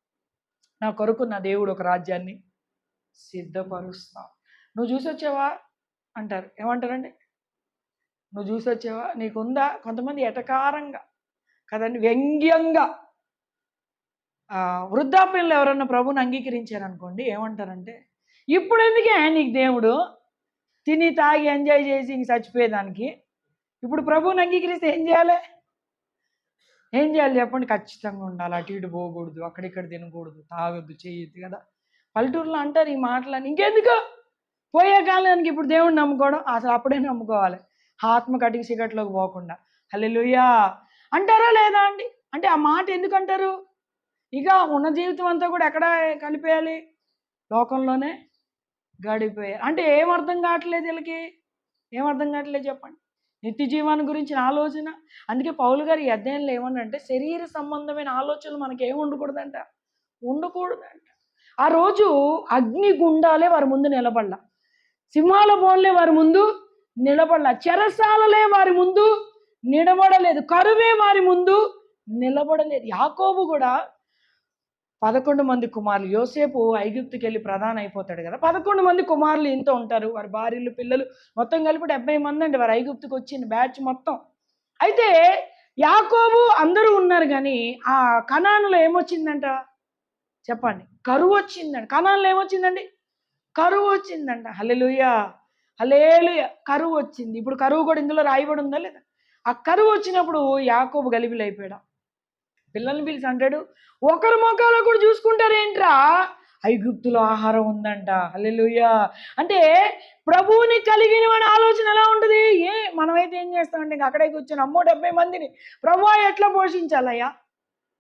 నా కొరకు నా దేవుడు ఒక రాజ్యాన్ని సిద్ధపరుస్తా. నువ్వు చూసి వచ్చావా అంటారు. ఏమంటారండి? నువ్వు చూసి వచ్చావా, నీకుందా? కొంతమంది ఎటకారంగా కదండి, వ్యంగ్యంగా. వృద్ధాప్యంలో ఎవరన్నా ప్రభుని అంగీకరించారనుకోండి, ఏమంటారంటే, ఇప్పుడు ఎందుకే నీకు దేవుడు, తిని తాగి ఎంజాయ్ చేసి ఇంక చచ్చిపోయేదానికి, ఇప్పుడు ప్రభువుని అంగీకరిస్తే ఏం చేయాలి చెప్పండి? ఖచ్చితంగా ఉండాలి, అటు ఇటు పోకూడదు, అక్కడిక్కడ తినకూడదు, తాగొద్దు, చేయొద్దు కదా. పల్లెటూరులో అంటారు ఈ మాటలని. ఇంకెందుకు పోయే కాలానికి ఇప్పుడు దేవుడిని నమ్ముకోవడం, అసలు అప్పుడే నమ్ముకోవాలి, ఆత్మ కటికి సిగట్లోకి పోకుండా. హల్లెలూయా అంటారా లేదా అండి? అంటే ఆ మాట ఎందుకు అంటారు? ఇక ఉన్న జీవితం అంతా కూడా ఎక్కడ కలిపేయాలి? లోకంలోనే గడిపోయాలి. అంటే ఏమర్థం కావట్లేదు వీళ్ళకి. ఏం అర్థం కావట్లేదు చెప్పండి. నిత్య జీవాన్ని గురించిన ఆలోచన. అందుకే పౌలు గారు ఈ అధ్యాయంలో ఏమన్నంటే శరీర సంబంధమైన ఆలోచనలు మనకి ఏమి ఉండకూడదంట, ఉండకూడదంట. ఆ రోజు అగ్ని గుండాలే వారి ముందు నిలబడలా, సింహాల బోన్లే వారి ముందు నిలబడలా, చెరసాలలే వారి ముందు నిలబడలేదు, కరువే వారి ముందు నిలబడలేదు. యాకోబు కూడా 11 మంది కుమారులు, యోసేపు ఐగుప్తుకి వెళ్ళి ప్రధాన అయిపోతాడు కదా, 11 మంది కుమారులు ఇంత ఉంటారు, వారి భార్యలు పిల్లలు మొత్తం కలిపి 70 మంది అండి వారు ఐగుప్తుకి వచ్చింది బ్యాచ్ మొత్తం. అయితే యాకోబు అందరూ ఉన్నారు, కానీ ఆ కనానులో ఏమొచ్చిందంట చెప్పండి, కరువు వచ్చిందండి. కనానులో ఏమొచ్చిందండి, కరువు వచ్చిందంట. హల్లెలూయా, హల్లెలూయా. కరువు వచ్చింది. ఇప్పుడు కరువు కూడా ఇందులో రాయబడి ఉందా లేదా? ఆ కరువు వచ్చినప్పుడు యాకోబు గలిబిలైపోయాడు. పిల్లల్ని పిలిచి అంటాడు, ఒకరి మొక్కలో కూడా చూసుకుంటారేంట్రా, ఐగుప్తులో ఆహారం ఉందంట. హల్లెలూయా. అంటే ప్రభువుని కలిగిన వాడి ఆలోచన ఎలా ఉంటుంది? మనమైతే ఏం చేస్తామంటే ఇంక అక్కడే కూర్చొని అమ్మో 70 మందిని ప్రభువా ఎట్లా పోషించాలయ్యా,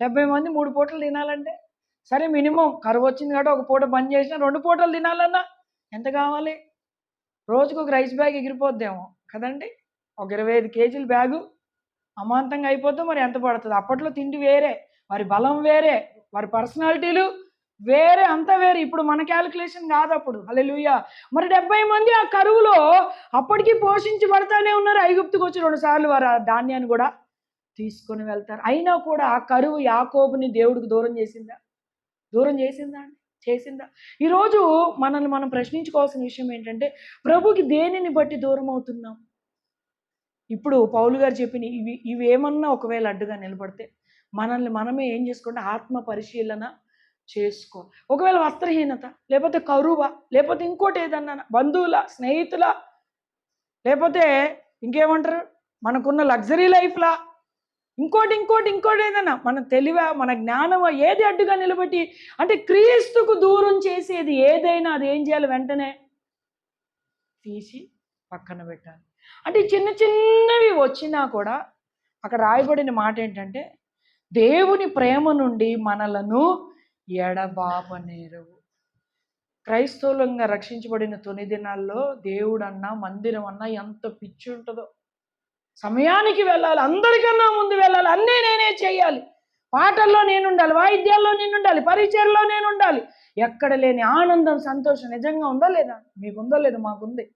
70 మంది 3 పూటలు తినాలంటే సరే మినిమం కరువు వచ్చింది కాబట్టి ఒక పూట బంద్ చేసినా 2 పూటలు తినాలన్నా ఎంత కావాలి? రోజుకు ఒక రైస్ బ్యాగ్ ఎగిరిపోద్దేమో కదండి. ఒక 25 కేజీల బ్యాగు అమాంతంగా అయిపోతే మరి ఎంత పడుతుంది? అప్పట్లో తిండి వేరే, వారి బలం వేరే, వారి పర్సనాలిటీలు వేరే, అంతా వేరే. ఇప్పుడు మన క్యాలిక్యులేషన్ కాదు అప్పుడు. హల్లెలూయా. మరి 70 మంది ఆ కరువులో అప్పటికీ పోషించబడతానే ఉన్నారు. ఐగుప్తుకు వచ్చి 2 సార్లు వారు ఆ ధాన్యాన్ని కూడా తీసుకొని వెళ్తారు. అయినా కూడా ఆ కరువు యాకోబుని దేవుడికి దూరం చేసిందా? దూరం చేసిందా అండి? చేసిందా? ఈరోజు మనల్ని మనం ప్రశ్నించుకోవాల్సిన విషయం ఏంటంటే ప్రభుకి దేనిని బట్టి దూరం అవుతున్నాం? ఇప్పుడు పౌలు గారు చెప్పిన ఇవి ఏమన్నా ఒకవేళ అడ్డుగా నిలబడితే మనల్ని మనమే ఏం చేసుకుంటే ఆత్మ పరిశీలన చేసుకో. ఒకవేళ వస్త్రహీనత, లేకపోతే కరువ, లేకపోతే ఇంకోటి ఏదన్నా బంధువుల స్నేహితుల, లేకపోతే ఇంకేమంటారు మనకున్న లగ్జరీ లైఫ్లా, ఇంకోటి ఏదన్నా మన తెలివ, మన జ్ఞానం, ఏది అడ్డుగా నిలబెట్టి అంటే క్రీస్తుకు దూరం చేసేది ఏదైనా అది ఏం చేయాలి? వెంటనే తీసి పక్కన పెట్టాలి. అంటే చిన్న చిన్నవి వచ్చినా కూడా అక్కడ రాయబడిన మాట ఏంటంటే దేవుని ప్రేమ నుండి మనలను ఎడబాపనేరవు. క్రైస్తవులంగా రక్షించబడిన తొలి దినాల్లో దేవుడన్నా మందిరం అన్నా ఎంత పిచ్చి ఉంటుందో. సమయానికి వెళ్ళాలి, అందరికన్నా ముందు వెళ్ళాలి, అన్నీ నేనే చేయాలి, పాటల్లో నేనుండాలి, వాయిద్యాల్లో నేనుండాలి, పరిచయలో నేనుండాలి. ఎక్కడ లేని ఆనందం, సంతోషం నిజంగా ఉందా లేదా? మీకుందో లేదా? మాకుంది.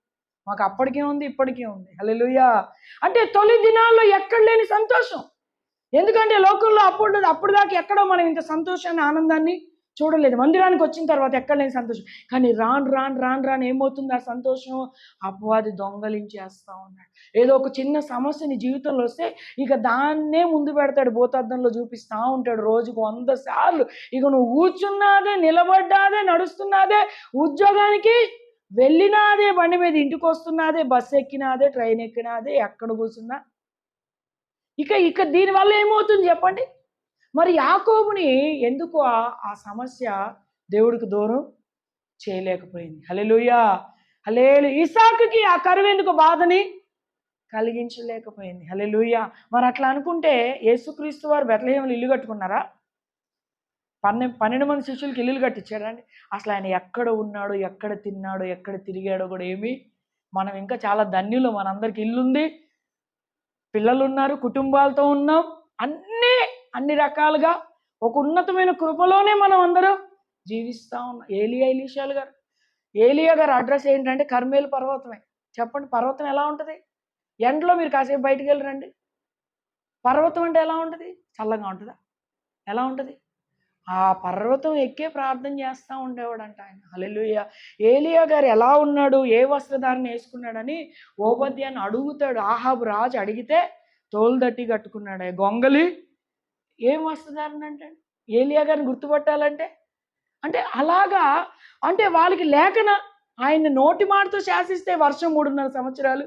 మాకు అప్పటికే ఉంది, ఇప్పటికే ఉంది. హల్లెలూయా. అంటే తొలి దినాల్లో ఎక్కడ లేని సంతోషం. ఎందుకంటే లోకంలో అప్పుడు దాకా ఎక్కడో మనం ఇంత సంతోషాన్ని, ఆనందాన్ని చూడలేదు. మందిరానికి వచ్చిన తర్వాత ఎక్కడ లేని సంతోషం. కానీ రాను ఏమవుతుంది ఆ సంతోషం? అపవాది దొంగలించేస్తా ఉన్నాడు. ఏదో ఒక చిన్న సమస్య నీ జీవితంలో వస్తే ఇక దాన్నే ముందు పెడతాడు, భూతార్థంలో చూపిస్తూ ఉంటాడు రోజుకు 100 సార్లు. ఇక నువ్వు కూర్చున్నాదే, నిలబడ్డాదే, నడుస్తున్నాదే, ఉద్యోగానికి వెళ్ళినాదే, బండి మీద ఇంటికి వస్తున్నాదే, బస్సు ఎక్కినాదే, ట్రైన్ ఎక్కినాదే, ఎక్కడ కూర్చున్నా ఇక దీనివల్ల ఏమవుతుంది చెప్పండి? మరి యాకోబుని ఎందుకు ఆ సమస్య దేవుడికి దూరం చేయలేకపోయింది? హల్లెలూయా, హల్లెలూయా. ఇస్సాకుకి ఆ కరువు ఎందుకు బాధని కలిగించలేకపోయింది? హల్లెలూయా. మరి అట్లా అనుకుంటే యేసుక్రీస్తు వారు బెత్లెహేములో ఇల్లు కట్టుకున్నారా? 12 మంది శిష్యులకి ఇల్లులు కట్టించాడండి. అసలు ఆయన ఎక్కడ ఉన్నాడో, ఎక్కడ తిన్నాడో, ఎక్కడ తిరిగాడో కూడా ఏమి మనం ఇంకా చాలా ధన్యులు. మనందరికి ఇల్లుంది, పిల్లలు ఉన్నారు, కుటుంబాలతో ఉన్నాం, అన్ని రకాలుగా ఒక ఉన్నతమైన కృపలోనే మనం అందరం జీవిస్తూ ఉన్నాం. ఏలియా గారు అడ్రస్ ఏంటంటే కర్మేలు పర్వతమే. చెప్పండి, పర్వతం ఎలా ఉంటుంది? ఎండలో మీరు కాసేపు బయటికి వెళ్ళరండి, పర్వతం అంటే ఎలా ఉంటుంది? చల్లగా ఉంటుందా? ఎలా ఉంటుంది? ఆ పర్వతం ఎక్కే ప్రార్థన చేస్తూ ఉండేవాడంట ఆయన. హల్లెలూయా. ఏలియా గారు ఎలా ఉన్నాడు, ఏ వస్త్రధారణ వేసుకున్నాడని ఓబద్యాన్ని అడుగుతాడు. ఆహాబు రాజు అడిగితే తోలుదట్టి కట్టుకున్నాడు. గొంగలి ఏం వస్త్రధారణ అంటే ఏలియా గారిని గుర్తుపట్టాలంటే అంటే అలాగా. అంటే వాళ్ళకి లేఖన ఆయన నోటి మాటతో శాసిస్తే వర్షం 3.5 సంవత్సరాలు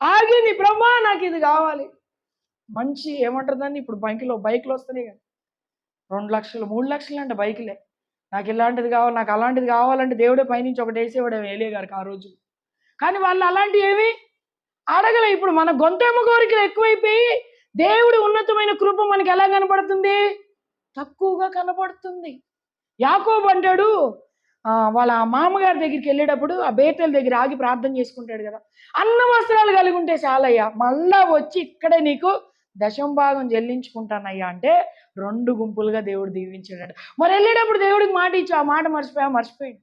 ఆగింది. బ్రహ్మా నాకు ఇది కావాలి, మంచి ఏమంటారు దాన్ని, ఇప్పుడు బైక్లు వస్తున్నాయి కదా, 2 లక్షలు 3 లక్షలు అంటే బైకులే. నాకు ఇలాంటిది కావాలి, నాకు అలాంటిది కావాలంటే దేవుడే పైనుంచి ఒకటి వేసేవాడు ఏలియా గారికి ఆ రోజు. కానీ వాళ్ళు అలాంటివి ఏమి అడగలే. ఇప్పుడు మన గొంతెమ్మ కోరికలు ఎక్కువైపోయి దేవుడి ఉన్నతమైన కృప మనకి ఎలా కనపడుతుంది? తక్కువగా కనపడుతుంది. యాకోబు అంటాడు, వాళ్ళ మామగారి దగ్గరికి వెళ్ళేటప్పుడు ఆ బేతల దగ్గర ఆగి ప్రార్థన చేసుకుంటాడు కదా. అన్న వస్త్రాలు కలిగి ఉంటే చాలయ్యా, మళ్ళా వచ్చి ఇక్కడే నీకు దశంభాగం చెల్లించుకుంటానయ్యా అంటే 2 గుంపులుగా దేవుడు దీవించాడు. మరి వెళ్ళేటప్పుడు దేవుడికి మాట ఇచ్చి ఆ మాట మర్చిపోయాడు.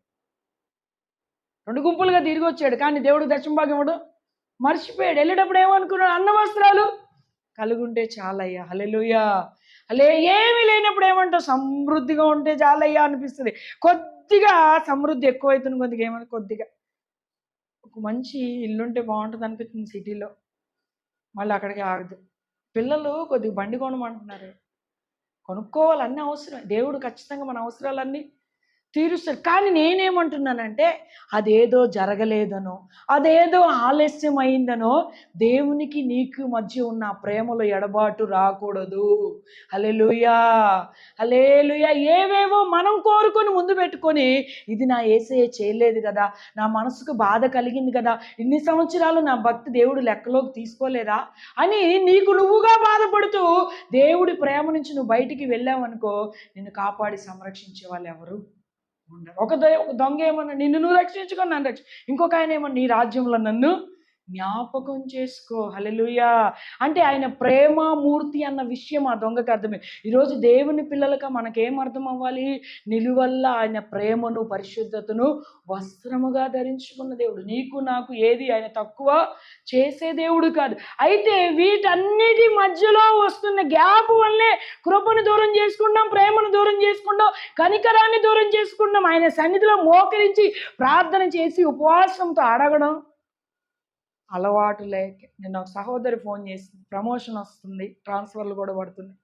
2 గుంపులుగా తిరిగి వచ్చాడు, కానీ దేవుడికి దశంభాగం ఇవ్వడు, మర్చిపోయాడు. వెళ్ళేటప్పుడు ఏమనుకున్నాడు? అన్న వస్త్రాలు కలిగి ఉంటే చాలయ్యా. హల్లెలూయా. ఏమీ లేనప్పుడు ఏమంటావు? సమృద్ధిగా ఉంటే చాలయ్యా అనిపిస్తుంది. కొద్దిగా సమృద్ధి ఎక్కువైతుంది, కొద్దిగా ఏమన్నా కొద్దిగా ఒక మంచి ఇల్లుంటే బాగుంటుంది అనిపిస్తుంది సిటీలో, మళ్ళీ అక్కడికి ఆగదు. పిల్లలు కొద్దిగా బండి కొనమంటున్నారు, కొనుక్కోవాలి, అన్నీ అవసరం. దేవుడు ఖచ్చితంగా మన అవసరాలన్నీ తీరుస్తాడు. కానీ నేనేమంటున్నానంటే అదేదో జరగలేదనో, అదేదో ఆలస్యం అయిందనో దేవునికి నీకు మధ్య ఉన్న ప్రేమలో ఎడబాటు రాకూడదు. హల్లెలూయా, హల్లెలూయా. ఏవేవో మనం కోరుకొని ముందు పెట్టుకొని, ఇది నా యేసయ్య చేయలేదు కదా, నా మనసుకు బాధ కలిగింది కదా, ఇన్ని సంవత్సరాలు నా భక్తి దేవుడు లెక్కలోకి తీసుకోలేదా అని నీకు నువ్వుగా బాధపడుతూ దేవుడి ప్రేమ నుంచి నువ్వు బయటికి వెళ్ళావనుకో, నిన్ను కాపాడి సంరక్షించే వాళ్ళు ఎవరు ఉండరు. ఒక దొంగ ఏమన్నా నిన్ను నువ్వు రక్షించుకొని నన్ను ఇంకొక ఆయన ఏమన్నా నీ రాజ్యంలో నన్ను జ్ఞాపకం చేసుకో. హల్లెలూయా. అంటే ఆయన ప్రేమమూర్తి అన్న విషయం ఆ దొంగకి అర్థమే. ఈరోజు దేవుని పిల్లలుగా మనకేం అర్థం అవ్వాలి? నిలువల్ల ఆయన ప్రేమను, పరిశుద్ధతను వస్త్రముగా ధరించుకున్న దేవుడు. నీకు నాకు ఏది ఆయన తక్కువ చేసే దేవుడు కాదు. అయితే వీటన్నిటి మధ్యలో వస్తున్న గ్యాప్ వల్లే కృపను దూరం చేసుకుంటాం, ప్రేమను దూరం చేసుకుంటాం, కనికరాన్ని దూరం చేసుకుంటాం. ఆయన సన్నిధిలో మోకరించి ప్రార్థన చేసి ఉపవాసంతో అడగడం అలవాటు లేక. నిన్న ఒక సహోదరి ఫోన్ చేసింది, ప్రమోషన్ వస్తుంది, ట్రాన్స్ఫర్లు కూడా పడుతున్నాయి,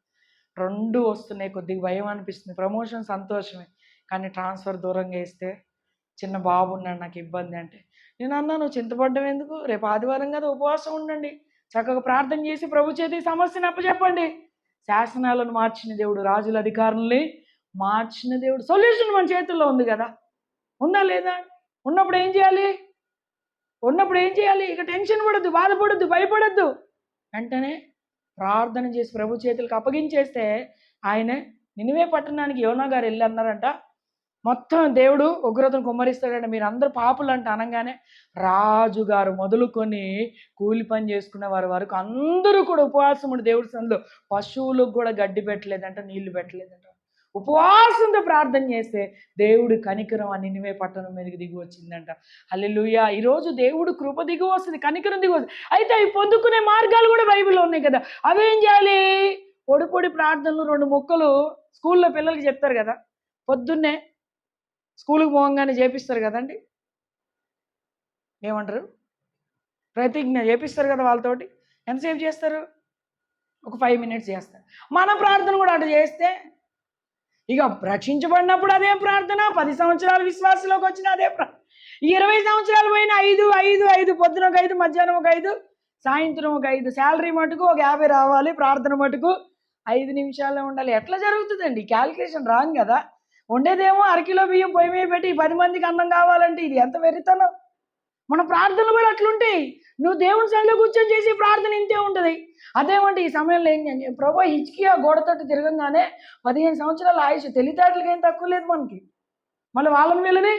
2 వస్తున్నాయి, కొద్దిగా భయం అనిపిస్తుంది. ప్రమోషన్ సంతోషమే, కానీ ట్రాన్స్ఫర్ దూరంగా వేస్తే చిన్న బాబు ఉన్నాడు, నాకు ఇబ్బంది అంటే. నేను అన్నా, నువ్వు చింతపడ్డం ఎందుకు? రేపు ఆదివారం కదా, ఉపవాసం ఉండండి, చక్కగా ప్రార్థన చేసి ప్రభు చేతి సమస్యను అప్పచెప్పండి. శాసనాలను మార్చిన దేవుడు, రాజుల అధికారుల్ని మార్చిన దేవుడు. సొల్యూషన్ మన చేతుల్లో ఉంది కదా, ఉందా లేదా? ఉన్నప్పుడు ఏం చేయాలి? ఇక టెన్షన్ పడద్దు, బాధపడద్దు, భయపడద్దు. వెంటనే ప్రార్థన చేసి ప్రభు చేతులకు అప్పగించేస్తే ఆయన నినివే పట్టణానికి యోనా గారు వెళ్ళి అన్నారంట, మొత్తం దేవుడు ఉగ్రతను కుమ్మరిస్తాడంట, మీరు అందరూ పాపులు అంట అనగానే రాజుగారు మొదలుకొని కూలి పని చేసుకునే వారి వరకు అందరూ కూడా ఉపవాసం ఉండి దేవుడి సన్నిధిలో పశువులకు కూడా గడ్డి పెట్టలేదంట, నీళ్లు పెట్టలేదంట. ఉపవాసంతో ప్రార్థన చేస్తే దేవుడి కనికరం ఆ నినివే పట్టణం మీదకి దిగి వచ్చిందంట. హల్లెలూయా. ఈరోజు దేవుడు కృప దిగి వస్తుంది, కనికరం దిగి వస్తుంది. అయితే అవి పొందుకునే మార్గాలు కూడా బైబిల్లో ఉన్నాయి కదా. అవేం చేయాలి? పొడి ప్రార్థనలు 2 ముక్కలు స్కూల్లో పిల్లలకి చెప్తారు కదా, పొద్దున్నే స్కూల్కి పోగానే చేపిస్తారు కదండి, ఏమంటారు, ప్రతిజ్ఞ చేపిస్తారు కదా వాళ్ళతోటి. ఎంతసేపు చేస్తారు? ఒక 5 మినిట్స్ చేస్తారు. మన ప్రార్థన కూడా అటు చేస్తే, ఇక రక్షించబడినప్పుడు అదే ప్రార్థన, 10 సంవత్సరాలు విశ్వాసంలోకి వచ్చిన అదే ప్రార్థన, 20 సంవత్సరాలు పోయిన 5 పొద్దున ఒక 5, మధ్యాహ్నం ఒక 5, సాయంత్రం ఒక 5, శాలరీ మటుకు ఒక 50 రావాలి, ప్రార్థన మటుకు 5 నిమిషాల్లో ఉండాలి. ఎట్లా జరుగుతుందండి? క్యాలిక్యులేషన్ రాంగ్ కదా. ఉండేదేమో అరకిలో బియ్యం పొయ్యి మీద పెట్టి 10 మందికి అన్నం కావాలంటే ఇది ఎంత వెర్రితనం. మన ప్రార్థనలు కూడా అట్లుంటాయి. నువ్వు దేవుని సన్నిధిలో కూర్చొని చేసే ప్రార్థన ఇంతే ఉంటుంది. అదేమంటే ఈ సమయంలో ఏం చేయాలి? ప్రభు హిజ్కియా గోడతోటి తిరగంగానే 15 సంవత్సరాల ఆయుష్, తెలివితేటలకి ఏం తక్కువ లేదు మనకి. మళ్ళీ వాళ్ళని వీళ్ళని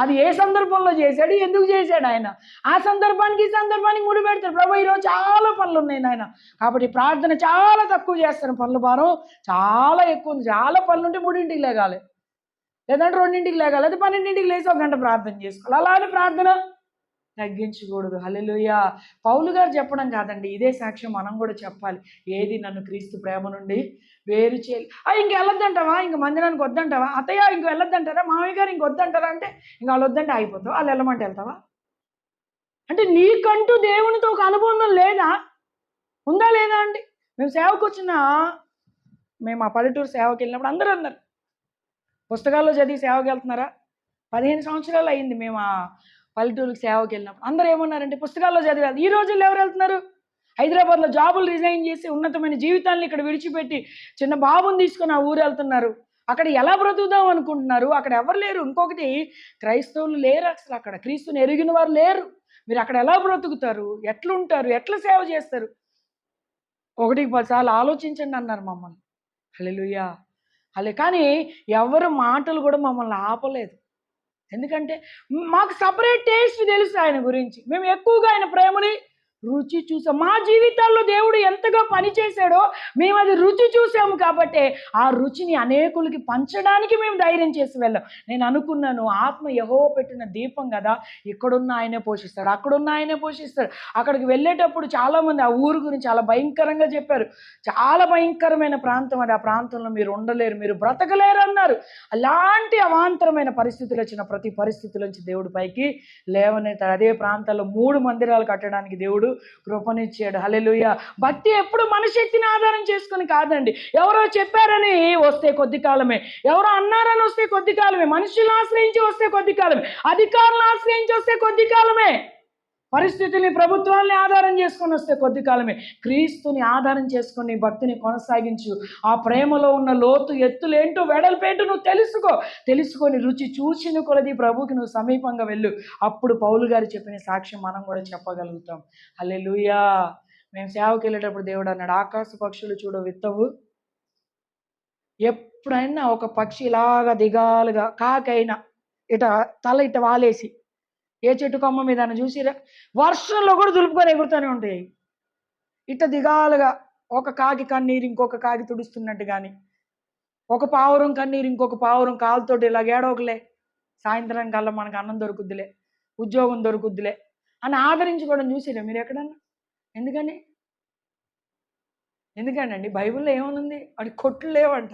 అది ఏ సందర్భంలో చేశాడు, ఎందుకు చేశాడు ఆయన, ఆ సందర్భానికి ఈ సందర్భానికి ముడి పెడతాడు. ప్రభు ఈరోజు చాలా పనులు ఉన్నాయి నాయన, కాబట్టి ప్రార్థన చాలా తక్కువ చేస్తాను, పనుల భారం చాలా ఎక్కువ ఉంది. చాలా పనులు ఉంటే 3ంటికి లేగాలి, లేదంటే 2ంటికి లేగాలి, లేదా 12ంటికి లేచి 1 గంట ప్రార్థన చేసుకోవాలి. అలానే ప్రార్థన తగ్గించకూడదు. హల్లెలూయా. పౌలు గారు చెప్పడం కాదండి, ఇదే సాక్ష్యం మనం కూడా చెప్పాలి. ఏది నన్ను క్రీస్తు ప్రేమ నుండి వేరు చేయాలి. ఇంక వెళ్ళొద్దంటావా? ఇంక మందిరానికి వద్దంటావా? అత్తయ్య ఇంక వెళ్ళొద్దంటారా? మామయ్య గారు ఇంక వద్దంటారా? అంటే ఇంక వాళ్ళు వద్దంటే అయిపోతావు, వాళ్ళు వెళ్ళమంటే వెళ్తావా? అంటే నీకంటూ దేవునితో ఒక అనుబంధం లేదా? ఉందా లేదా అండి? మేము ఆ పల్లెటూరు సేవకి వెళ్ళినప్పుడు అందరూ అన్నారు, పుస్తకాల్లో చదివి సేవకి వెళ్తున్నారా? 15 సంవత్సరాలు అయింది మేము ఆ పల్లెటూరుకి సేవకి వెళ్ళినప్పుడు. అందరూ ఏమన్నారంటే పుస్తకాల్లో చదివారు. ఈ రోజుల్లో ఎవరు వెళ్తున్నారు? హైదరాబాద్లో జాబులు రిజైన్ చేసి ఉన్నతమైన జీవితాన్ని ఇక్కడ విడిచిపెట్టి చిన్న బాబుని తీసుకొని ఆ ఊరు వెళ్తున్నారు. అక్కడ ఎలా బ్రతుకుదాం అనుకుంటున్నారు? అక్కడ ఎవరు లేరు. ఇంకొకటి, క్రైస్తవులు లేరు అసలు అక్కడ, క్రీస్తుని ఎరిగిన వారు లేరు. మీరు అక్కడ ఎలా బ్రతుకుతారు? ఎట్లుంటారు? ఎట్లా సేవ చేస్తారు? 1కి 10 సార్లు ఆలోచించండి అన్నారు మమ్మల్ని. హల్లెలూయా. కానీ ఎవరు మాటలు కూడా మమ్మల్ని ఆపలేదు. ఎందుకంటే మాకు సపరేట్ టేస్ట్ తెలుసు ఆయన గురించి. మేము ఎక్కువగా ఆయన ప్రేమని రుచి చూసాం. మా జీవితాల్లో దేవుడు ఎంతగా పనిచేశాడో మేము అది రుచి చూసాము కాబట్టి ఆ రుచిని అనేకులకి పంచడానికి మేము ధైర్యం చేసి వెళ్ళాం. నేను అనుకున్నాను, ఆత్మ యెహోవా పెట్టిన దీపం కదా, ఇక్కడున్న ఆయనే పోషిస్తాడు, అక్కడున్న ఆయనే పోషిస్తాడు. అక్కడికి వెళ్ళేటప్పుడు చాలామంది ఆ ఊరు గురించి చాలా భయంకరంగా చెప్పారు. చాలా భయంకరమైన ప్రాంతం అది, ఆ ప్రాంతంలో మీరు ఉండలేరు, మీరు బ్రతకలేరు అన్నారు. అలాంటి అవాంతరమైన పరిస్థితులు వచ్చిన ప్రతి పరిస్థితుల నుంచి దేవుడు పైకి లేవనెత్తాడు. అదే ప్రాంతాల్లో 3 మందిరాలు కట్టడానికి దేవుడు కృపనిచ్చాడు. హల్లెలూయా. భక్తి ఎప్పుడు మన శక్తిని ఆధారం చేసుకొని కాదండి. ఎవరో చెప్పారని వస్తే కొద్ది కాలమే, ఎవరో అన్నారని వస్తే కొద్ది కాలమే, మనుషులను ఆశ్రయించి వస్తే కొద్ది కాలమే, అధికారులను ఆశ్రయించి వస్తే కొద్ది కాలమే, పరిస్థితుల్ని ప్రభుత్వాన్ని ఆధారం చేసుకొని వస్తే కొద్ది కాలమే. క్రీస్తుని ఆధారం చేసుకొని భక్తిని కొనసాగించు. ఆ ప్రేమలో ఉన్న లోతు ఎత్తులేంటో వెడల్పేంటో నువ్వు తెలుసుకొని రుచి చూసిన కొలది ప్రభుకి నువ్వు సమీపంగా వెళ్ళు. అప్పుడు పౌలు గారు చెప్పిన సాక్ష్యం మనం కూడా చెప్పగలుగుతాం. హల్లెలూయా. మేము సేవకి వెళ్ళేటప్పుడు దేవుడు అన్నాడు, ఆకాశ పక్షులు చూడు విత్తవు. ఎప్పుడైనా ఒక పక్షి ఇలాగా దిగాలుగా కాకైనా ఇట తల ఇట వాలేసి ఏ చెట్టు కొమ్మ మీద చూసిరా, వర్షంలో కూడా దులుపుకొని ఎగురుతూనే ఉంటాయి. ఇట్ట దిగాలుగా ఒక కాకి కన్నీరు ఇంకొక కాకి తుడుస్తున్నట్టు కానీ, ఒక పావురం కన్నీరు ఇంకొక పావురం కాలుతోటి ఇలా ఏడవకలే, సాయంత్రం కల్లా మనకు అన్నం దొరుకుద్దిలే, ఉద్యోగం దొరుకుద్దిలే అని ఆదరించుకోవడం చూసిరా మీరు ఎక్కడన్నా? ఎందుకండి బైబిల్లో ఏమనుంది? వాటి కొట్లు లేవంట,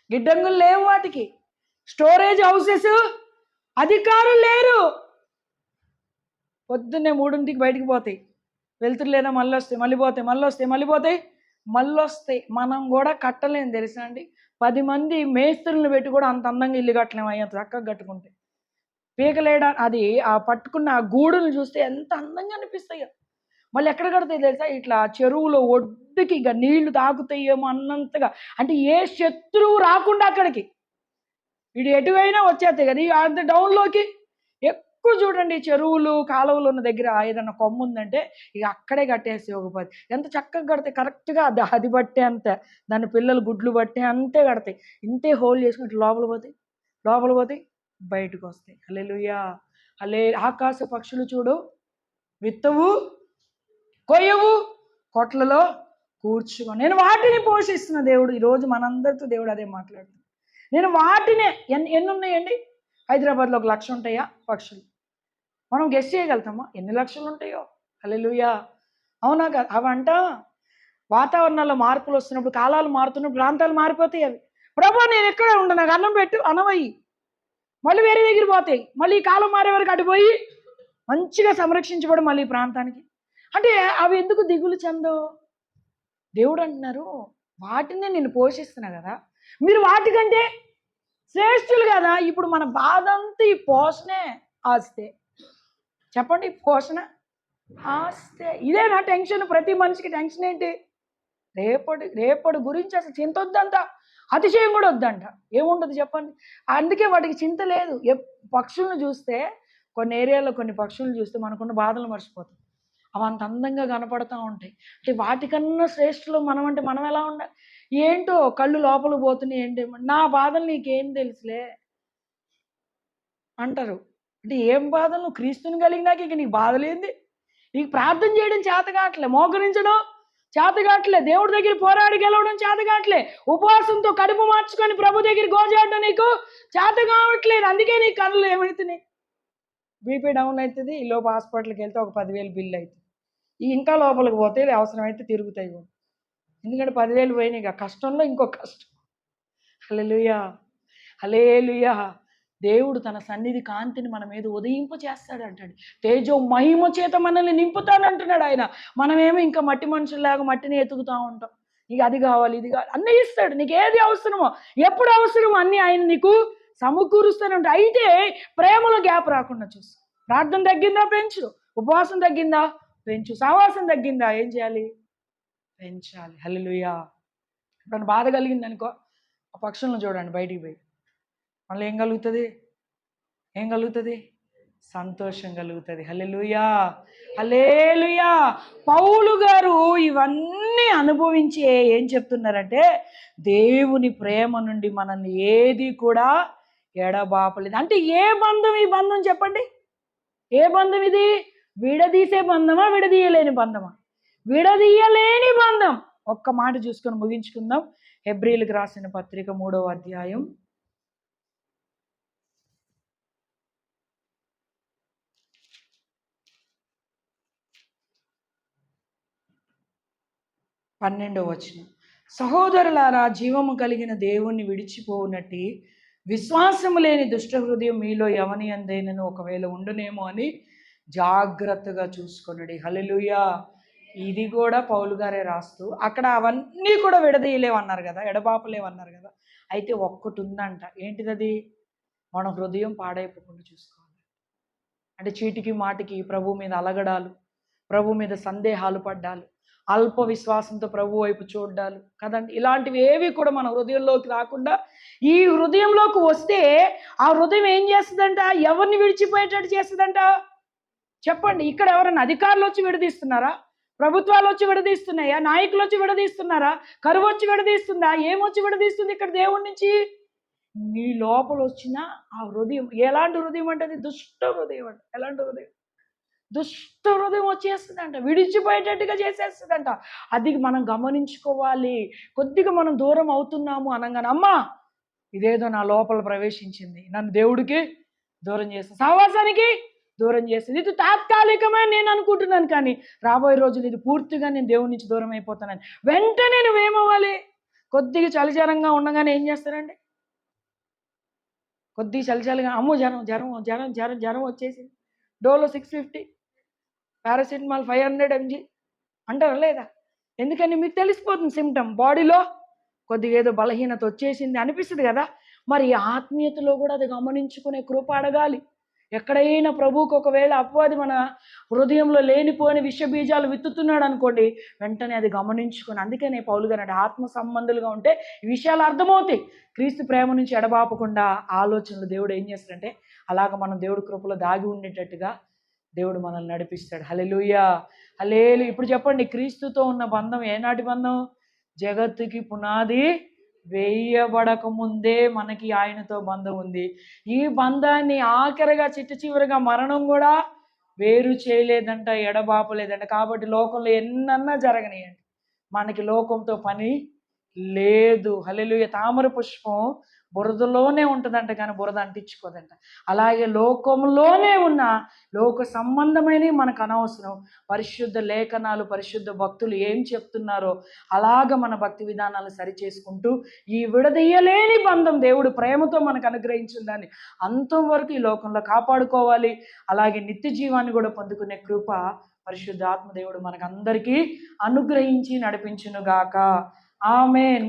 గిడ్డంగులు లేవు, వాటికి స్టోరేజ్ హౌసెస్, అధికారులు లేరు. పొద్దున్నే 3ంటికి బయటికి పోతాయి, వెళ్తురు లేదా మళ్ళీ వస్తాయి, మళ్ళీ వస్తాయి. మనం కూడా కట్టలేం తెలుసా అండి. 10 మంది మేస్త్రులను పెట్టి కూడా అంత అందంగా ఇల్లు కట్టలేము, అయ్యా చక్కగా కట్టుకుంటే. పీకలేడా అది ఆ పట్టుకున్న ఆ గూడును చూస్తే ఎంత అందంగా అనిపిస్తాయో. మళ్ళీ ఎక్కడ కడతాయి తెలుసా? ఇట్లా చెరువులో ఒడ్డుకి ఇక నీళ్లు తాగుతాయేమో అన్నంతగా, అంటే ఏ శత్రువు రాకుండా అక్కడికి, వీడు ఎటువైనా వచ్చేస్తాయి కదా. అంత డౌన్లోకి ఎక్కువ చూడండి, చెరువులు కాలువలు ఉన్న దగ్గర ఏదన్నా కొమ్మ ఉందంటే ఇక అక్కడే కట్టేసి ఒక 10. ఎంత చక్కగా కడతాయి, కరెక్ట్గా అది బట్టే అంత, దాని పిల్లలు గుడ్లు బట్టే అంతే కడతాయి. ఇంతే హోల్ చేసుకుంటే లోపల పోతాయి బయటకు వస్తాయి. హల్లెలూయా. ఆకాశ పక్షులు చూడు విత్తవు కొయ్యవు, కొట్లలో కూర్చుకో, నేను వాటిని పోషిస్తున్న దేవుడు. ఈరోజు మనందరితో దేవుడు అదే మాట్లాడుతుంది. నేను వాటినే ఎన్ని ఉన్నాయండి? హైదరాబాద్లో 1,00,000 ఉంటాయా పక్షులు? మనం గెస్ చేయగలుగుతామా ఎన్ని లక్షలు ఉంటాయో? హల్లెలూయా. అవునా కాదు? అవంట వాతావరణాల్లో మార్పులు వస్తున్నప్పుడు, కాలాలు మారుతున్నప్పుడు ప్రాంతాలు మారిపోతాయి. అవి ప్రభు నేను ఎక్కడే ఉండ, నాకు అన్నం పెట్టు అనవయ్యి, మళ్ళీ వేరే దగ్గర పోతాయి. మళ్ళీ ఈ కాలం మారే వరకు అటుపోయి మంచిగా సంరక్షించబడి మళ్ళీ ప్రాంతానికి. అంటే అవి ఎందుకు దిగులు చెందవు? దేవుడు అంటున్నారు, వాటిని నేను పోషిస్తున్నా కదా, మీరు వాటికంటే శ్రేష్ఠులు కదా. ఇప్పుడు మన బాధ అంతా ఈ పోషణే ఆస్తే. చెప్పండి, పోషణ ఆస్తే ఇదేనా టెన్షన్? ప్రతి మనిషికి టెన్షన్ ఏంటి? రేపటి గురించి అసలు చింత వద్దంట, అతిశయం కూడా వద్దంట. ఏముండదు చెప్పండి? అందుకే వాటికి చింత లేదు. పక్షులను చూస్తే, కొన్ని ఏరియాలో కొన్ని పక్షులను చూస్తే మనకున్న బాధలు మర్చిపోతాం. అవి అంత అందంగా కనపడతా ఉంటాయి. అంటే వాటికన్నా శ్రేష్ఠులు మనం. అంటే మనం ఎలా ఉండాలి? ఏంటో కళ్ళు లోపల పోతున్నాయి, ఏంటి నా బాధలు నీకేం తెలుసులే అంటారు. అంటే ఏం బాధలు? నువ్వు క్రీస్తుని కలిగినాక ఇక నీకు బాధలేంది? నీకు ప్రార్థన చేయడం చేత కావట్లే, మోకరించడం చేత కావట్లే, దేవుడి దగ్గర పోరాడి గెలవడం చేత కావట్లే, ఉపవాసంతో కడుపు మార్చుకొని ప్రభు దగ్గర గోజాడడం నీకు చేత కావట్లేదు. అందుకే నీ కళ్ళు ఏమవుతున్నాయి? బీపీ డౌన్ అవుతుంది, ఈ లోపు హాస్పిటల్కి వెళ్తే ఒక 10,000 బిల్లు అవుతుంది. ఇంకా లోపలికి పోతే అవసరమైతే తిరుగుతాయి. ఎందుకంటే 10,000 పోయినాయి. ఇక కష్టంలో ఇంకో కష్టం. హల్లెలూయా. హల్లెలూయా. దేవుడు తన సన్నిధి కాంతిని మన మీద ఉదయింప చేస్తాడు అంటాడు. తేజో మహిమ చేత మనల్ని నింపుతానంటున్నాడు ఆయన. మనమేమో ఇంకా మట్టి మనుషుల్లాగా మట్టిని ఎతుకుతూ ఉంటాం. నీకు అది కావాలి, ఇది కావాలి, అన్నీ ఇస్తాడు. నీకు ఏది అవసరమో, ఎప్పుడు అవసరమో అన్నీ ఆయన నీకు సమకూరుస్తూనే ఉంటాడు. అయితే ప్రేమలో గ్యాప్ రాకుండా చూసు. ప్రార్థన తగ్గిందా? పెంచు. ఉపవాసం తగ్గిందా? పెంచు. సహవాసం తగ్గిందా? ఏం చేయాలి? పెంచాలి. హల్లెలూయా. ఇప్పుడు బాధ కలిగింది అనుకో, ఆ పక్షులను చూడండి బయటికి పోయి, మళ్ళీ ఏం కలుగుతుంది? సంతోషం కలుగుతుంది. హల్లెలూయా. హల్లెలూయా. పౌలు గారు ఇవన్నీ అనుభవించి ఏం చెప్తున్నారంటే, దేవుని ప్రేమ నుండి మనల్ని ఏది కూడా ఎడబాపలేదు. అంటే ఏ బంధం ఈ బంధం చెప్పండి? ఏ బంధం ఇది? విడదీసే బంధమా, విడదీయలేని బంధమా? విడదీయలేని బంధం. ఒక్క మాట చూసుకొని ముగించుకుందాం. హెబ్రీయులకు రాసిన పత్రిక 3వ అధ్యాయం 12వ వచనం. సహోదరులారా, జీవము కలిగిన దేవుణ్ణి విడిచిపోవునట్టి విశ్వాసము లేని దుష్ట హృదయం మీలో ఎవని అందైనను ఒకవేళ ఉండునేమో అని జాగ్రత్తగా చూసుకొనుడి. హల్లెలూయా. ఇది కూడా పౌలు గారే రాస్తూ, అక్కడ అవన్నీ కూడా విడదీయలేవన్నారు కదా, ఎడబాపలేవన్నారు కదా. అయితే ఒక్కటి ఉందంట. ఏంటిదది? మన హృదయం పాడైపోకుండా చూసుకోవాలి. అంటే చీటికి మాటికి ప్రభు మీద అలగడాలు, ప్రభు మీద సందేహాలు పడ్డాలు, అల్ప విశ్వాసంతో ప్రభు వైపు చూడ్డాలు కదండి. ఇలాంటివి ఏవి కూడా మన హృదయంలోకి రాకుండా, ఈ హృదయంలోకి వస్తే ఆ హృదయం ఏం చేస్తుందంట? ఎవరిని విడిచిపోయేటట్టు చేస్తుందంట చెప్పండి. ఇక్కడ ఎవరైనా అధికారులు వచ్చి విడదీస్తున్నారా? ప్రభుత్వాలు వచ్చి విడదీస్తున్నాయా? నాయకులు వచ్చి విడదీస్తున్నారా? కరువు వచ్చి విడదీస్తుందా? ఏమొచ్చి విడదీస్తుంది ఇక్కడ దేవుడి నుంచి? నీ లోపల వచ్చిన ఆ హృదయం. ఎలాంటి హృదయం అంటే అది దుష్ట హృదయం అంట. ఎలాంటి హృదయం? దుష్ట హృదయం వచ్చేస్తుందంట, విడిచిపోయేటట్టుగా చేసేస్తుందంట. అది మనం గమనించుకోవాలి. కొద్దిగా మనం దూరం అవుతున్నాము అనగానే, అమ్మా ఇదేదో నా లోపల ప్రవేశించింది, నన్ను దేవుడికి దూరం చేస్తుంది, సహవాసానికి దూరం చేస్తుంది. ఇది తాత్కాలికమే నేను అనుకుంటున్నాను, కానీ రాబోయే రోజులు ఇది పూర్తిగా నేను దేవుడి నుంచి దూరం అయిపోతానని వెంటనే నువ్వేమవ్వాలి? కొద్దిగా చలిచరంగా ఉండగానే ఏం చేస్తారండి? కొద్దిగా చలిచలిగా అమ్మో జ్వరం జ్వరం జ్వరం జ్వరం జ్వరం వచ్చేసింది, డోలో 650, పారాసిటమాల్ 500 mg అంటారా లేదా? ఎందుకని? మీకు తెలిసిపోతుంది సిమ్టమ్. బాడీలో కొద్దిగా ఏదో బలహీనత వచ్చేసింది అనిపిస్తుంది కదా. మరి ఆత్మీయతలో కూడా అది గమనించుకునే కృప అడగాలి. ఎక్కడైనా ప్రభువుకు ఒకవేళ అపవాది మన హృదయంలో లేనిపోని విష బీజాలు విత్తుతున్నాడు అనుకోండి, వెంటనే అది గమనించుకొని, అందుకనే పౌలు గారు ఆత్మ సంబంధులుగా ఉంటే ఈ విషయాలు అర్థమవుతాయి. క్రీస్తు ప్రేమ నుంచి ఎడబాపకుండా ఆలోచనలు దేవుడు ఏం చేస్తాడంటే, అలాగ మనం దేవుడి కృపలో దాగి ఉండేటట్టుగా దేవుడు మనల్ని నడిపిస్తాడు. హల్లెలూయా, హల్లెలూయా. ఇప్పుడు చెప్పండి, క్రీస్తుతో ఉన్న బంధం ఏనాటి బంధం? జగత్తుకి పునాది వేయబడక ముందే మనకి ఆయనతో బంధం ఉంది. ఈ బంధాన్ని ఆఖరిగా చిట్ట చివరిగా మరణం కూడా వేరు చేయలేదంట, ఎడబాపలేదంట. కాబట్టి లోకంలో ఎన్నన్నా జరగనియండి, మనకి లోకంతో పని లేదు. హల్లెలూయా. తామర పుష్పం బురదలోనే ఉంటుందంట, కానీ బురద అంటించుకోదంట. అలాగే లోకంలోనే ఉన్న లోక సంబంధమైనవి మనకు అనవసరం. పరిశుద్ధ లేఖనాలు, పరిశుద్ధ భక్తులు ఏం చెప్తున్నారో అలాగ మన భక్తి విధానాలు సరిచేసుకుంటూ ఈ విడదీయలేని బంధం దేవుడు ప్రేమతో మనకు అనుగ్రహించిన దాన్ని అంతం వరకు ఈ లోకంలో కాపాడుకోవాలి. అలాగే నిత్య జీవాన్ని కూడా పొందుకునే కృప పరిశుద్ధ ఆత్మదేవుడు మనకు అందరికీ అనుగ్రహించి నడిపించునుగాక. ఆమేన్.